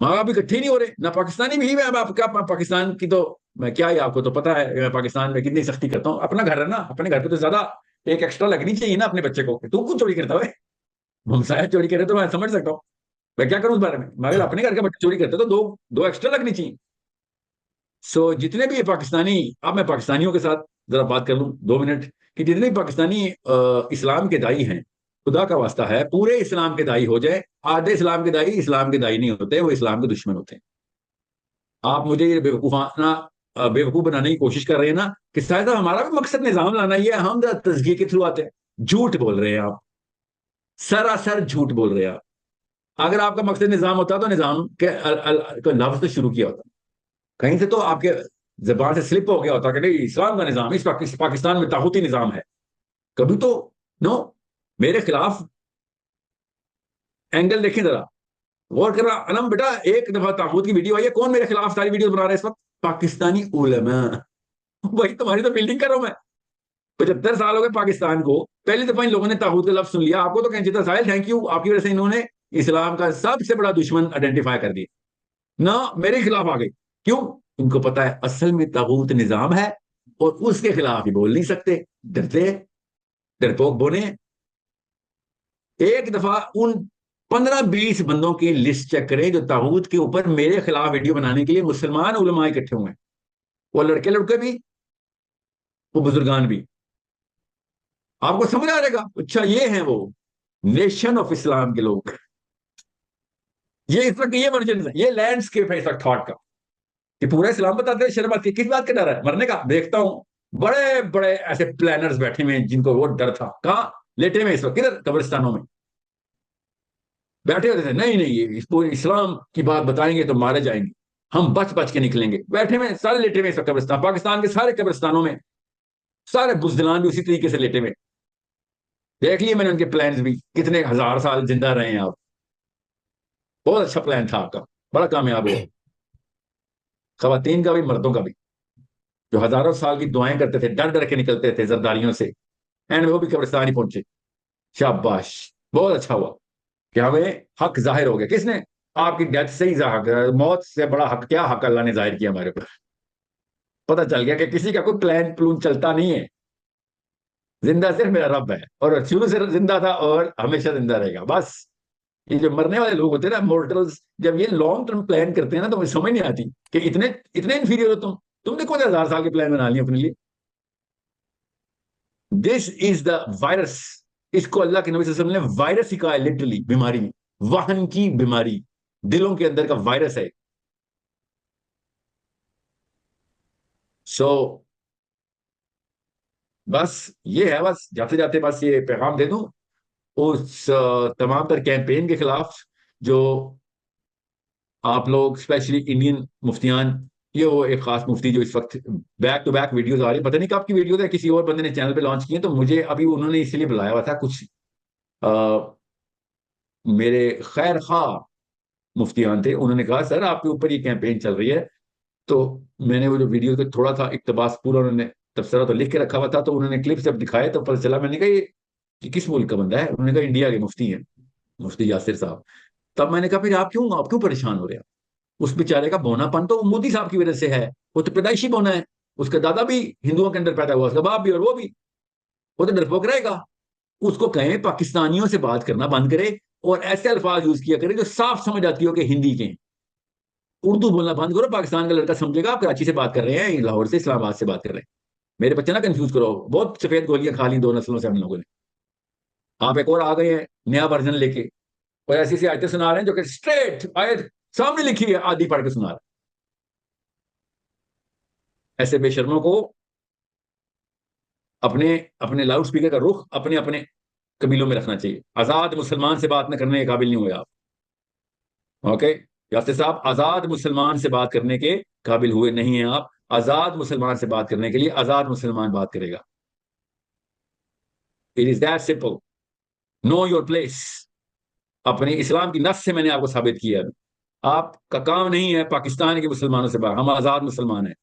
ماں باپ اکٹھے نہیں ہو رہے, نہ پاکستانی بھی. میں آپ کیا پاکستان کی تو میں کیا ہی, آپ کو تو پتا ہے میں پاکستان میں کتنی سختی کرتا ہوں. اپنا گھر ہے نا, اپنے گھر پہ تو زیادہ ایک ایکسٹرا لگنی چاہیے نا اپنے بچے کو. تو کچھ چوری کرتا ہے, ہمسایہ چوری کرے تو میں سمجھ سکتا ہوں, میں کیا کروں اس بارے میں. مگر اپنے گھر کے بچے چوری کرتے تو دو ایکسٹرا لگنی چاہیے. جتنے بھی پاکستانی, اب میں پاکستانیوں کے ساتھ ذرا بات کر لوں 2 منٹ, کہ جتنے بھی پاکستانی اسلام کے دائی ہیں, خدا کا واسطہ ہے پورے اسلام کے دائی ہو جائے. آدھے اسلام کے دائی اسلام کے دائی نہیں ہوتے, وہ اسلام کے دشمن ہوتے ہیں. آپ مجھے یہ بیوقوف بنانے کی کوشش کر رہے ہیں نا کہ شاید ہمارا بھی مقصد نظام لانا ہی ہے, ہم تزکیے کے تھرو آتے ہیں. جھوٹ بول رہے ہیں آپ, سراسر جھوٹ بول رہے ہیں آپ. اگر آپ کا مقصد نظام ہوتا تو نظام کے لفظ سے شروع کیا ہوتا, کہیں سے تو آپ کے زبان سے سلپ ہو گیا ہوتا کہ نہیں اسلام کا نظام اس پاکستان میں طاغوتی نظام ہے. کبھی تو نو میرے خلاف اینگل دیکھیں ذرا, غور کر رہا انم بیٹا. ایک دفعہ طاغوت کی ویڈیو آئی ہے, کون میرے خلاف ساری ویڈیوز بنا رہا ہے اس وقت؟ پاکستانی علماء. وہی تمہاری تو بلڈنگ کر رہا ہوں میں. 75 سال ہو گئے پاکستان کو, پہلی دفعہ ان لوگوں نے طاغوت کا لفظ سن لیا. آپ کو تو کہیں ساحل تھینک یو, آپ کی وجہ سے انہوں نے اسلام کا سب سے بڑا دشمن آئیڈینٹیفائی کر دیا نا, میرے خلاف آ گئی. کیوں؟ ان کو پتا ہے اصل میں طاغوت نظام ہے اور اس کے خلاف ہی بول نہیں سکتے، ڈرتے، ڈرپوک بونے. ایک دفعہ ان 15-20 بندوں کی لسٹ چیک کریں جو طاغوت کے اوپر میرے خلاف ویڈیو بنانے کے لیے مسلمان علماء اکٹھے ہوئے ہیں، وہ لڑکے لڑکے بھی، وہ بزرگان بھی. آپ کو سمجھ آ جائے گا. اچھا یہ ہیں وہ نیشن آف اسلام کے لوگ. یہ اس وقت یہ ورژن ہے، یہ لینڈسکیپ ہے اس وقت تھاٹ کا کہ پورا اسلام بتاتے ہیں. شرم آتی ہے، کس بات کا ڈر ہے؟ مرنے کا. دیکھتا ہوں بڑے بڑے ایسے پلانرز بیٹھے ہوئے ہیں جن کو وہ ڈر تھا. کہاں لیٹے ہوئے اس وقت؟ کدھر؟ قبرستانوں میں بیٹھے ہوتے تھے. نہیں نہیں، اس کو اسلام کی بات بتائیں گے تو مارے جائیں گے، ہم بچ بچ کے نکلیں گے. بیٹھے ہوئے سارے لیٹے ہوئے اس وقت قبرستان، پاکستان کے سارے قبرستانوں میں سارے بزدلان بھی اسی طریقے سے لیٹے ہوئے. دیکھ لیے میں نے ان کے پلانز بھی، کتنے ہزار سال زندہ رہے ہیں آپ. بہت اچھا پلان تھا آپ کا، بڑا کامیاب ہوا. خواتین کا بھی مردوں کا بھی، جو ہزاروں سال کی دعائیں کرتے تھے، ڈر ڈر کے نکلتے تھے زرداریوں سے، اینڈ وہ بھی قبرستان ہی پہنچے. شاباش، بہت اچھا ہوا کہ ہمیں حق ظاہر ہو گیا. کس نے؟ آپ کی ڈیتھ سے ہی ظاہر. موت سے بڑا حق کیا حق اللہ نے ظاہر کیا ہمارے اوپر. پتہ چل گیا کہ کسی کا کوئی پلان پلون چلتا نہیں ہے، زندہ صرف میرا رب ہے، اور شروع سے زندہ تھا اور ہمیشہ زندہ رہے گا. بس یہ جو مرنے والے لوگ ہوتے ہیں نا، مورٹلز، جب یہ لانگ ٹرم پلان کرتے ہیں نا تو مجھے سمجھ نہیں آتی کہ اتنے انفیریئر ہو تم نے کون 1000 سال کے پلان بنا لیے اپنے لیے. دس از دا وائرس. اس کو اللہ کے نبی صلی اللہ علیہ وسلم نے وائرس ہی کہا ہے، لٹرلی بیماری، وہن کی بیماری، دلوں کے اندر کا وائرس ہے. سو بس یہ ہے، بس جاتے جاتے بس یہ پیغام دے دوں اس تمام تر کیمپین کے خلاف جو آپ لوگ اسپیشلی انڈین مفتیان، یہ وہ ایک خاص مفتی جو اس وقت بیک ٹو بیک ویڈیوز آ رہی، پتہ نہیں کب کی ویڈیوز ہے، کسی اور بندے نے چینل پہ لانچ کی ہیں، تو مجھے ابھی انہوں نے اسی لیے بلایا ہوا تھا. کچھ میرے خیر خواہ مفتیان تھے، انہوں نے کہا سر آپ کے اوپر یہ کیمپین چل رہی ہے. تو میں نے وہ جو ویڈیو کا تھوڑا تھا اقتباس، پورا انہوں نے تبصرہ تو لکھ کے رکھا ہوا تھا، تو انہوں نے کلپ جب دکھائے تو پتہ چلا. میں نے کہا یہ کس ملک کا بندہ ہے؟ انہوں نے کہا انڈیا کے مفتی ہیں، مفتی یاسر صاحب. تب میں نے کہا پھر آپ کیوں پریشان ہو رہے ہیں؟ اس بیچارے کا بونا پن تو مودی صاحب کی وجہ سے ہے، وہ تو پیدائشی بونا ہے. اس کا دادا بھی ہندوؤں کے اندر پیدا ہوا، اس کا باپ بھی اور وہ بھی. وہ تو ڈرپوک رہے گا. اس کو کہیں پاکستانیوں سے بات کرنا بند کرے اور ایسے الفاظ یوز کیا کرے جو صاف سمجھ آتی ہو کہ ہندی کے ہیں. اردو بولنا بند کرو. پاکستان کا لڑکا سمجھے گا آپ کراچی سے بات کر رہے ہیں، لاہور سے، اسلام آباد سے بات کر رہے ہیں. میرے بچے نہ کنفیوز کرو. بہت سفید گولیاں کھا لی 2 نسلوں سے ہم لوگوں نے. آپ ایک اور آ گئے ہیں نیا ورژن لے کے، اور ایسی آیتیں سنا رہے ہیں جو کہ اسٹریٹ آیت سامنے لکھی ہے، آدھی پڑھ کے سنا رہے ہیں. ایسے بے شرموں کو اپنے لاؤڈ اسپیکر کا رخ اپنے قبیلوں میں رکھنا چاہیے. آزاد مسلمان سے بات نہ کرنے کے قابل نہیں ہوئے آپ. اوکے یاسر صاحب، آزاد مسلمان سے بات کرنے کے قابل ہوئے نہیں ہیں آپ. آزاد مسلمان سے بات کرنے کے لیے آزاد مسلمان بات کرے گا. It is that simple. Know your place. اپنے اسلام کی نص سے میں نے آپ کو ثابت کیا ہے. آپ کا کام نہیں ہے پاکستان کے مسلمانوں سے بات. ہم آزاد مسلمان ہیں.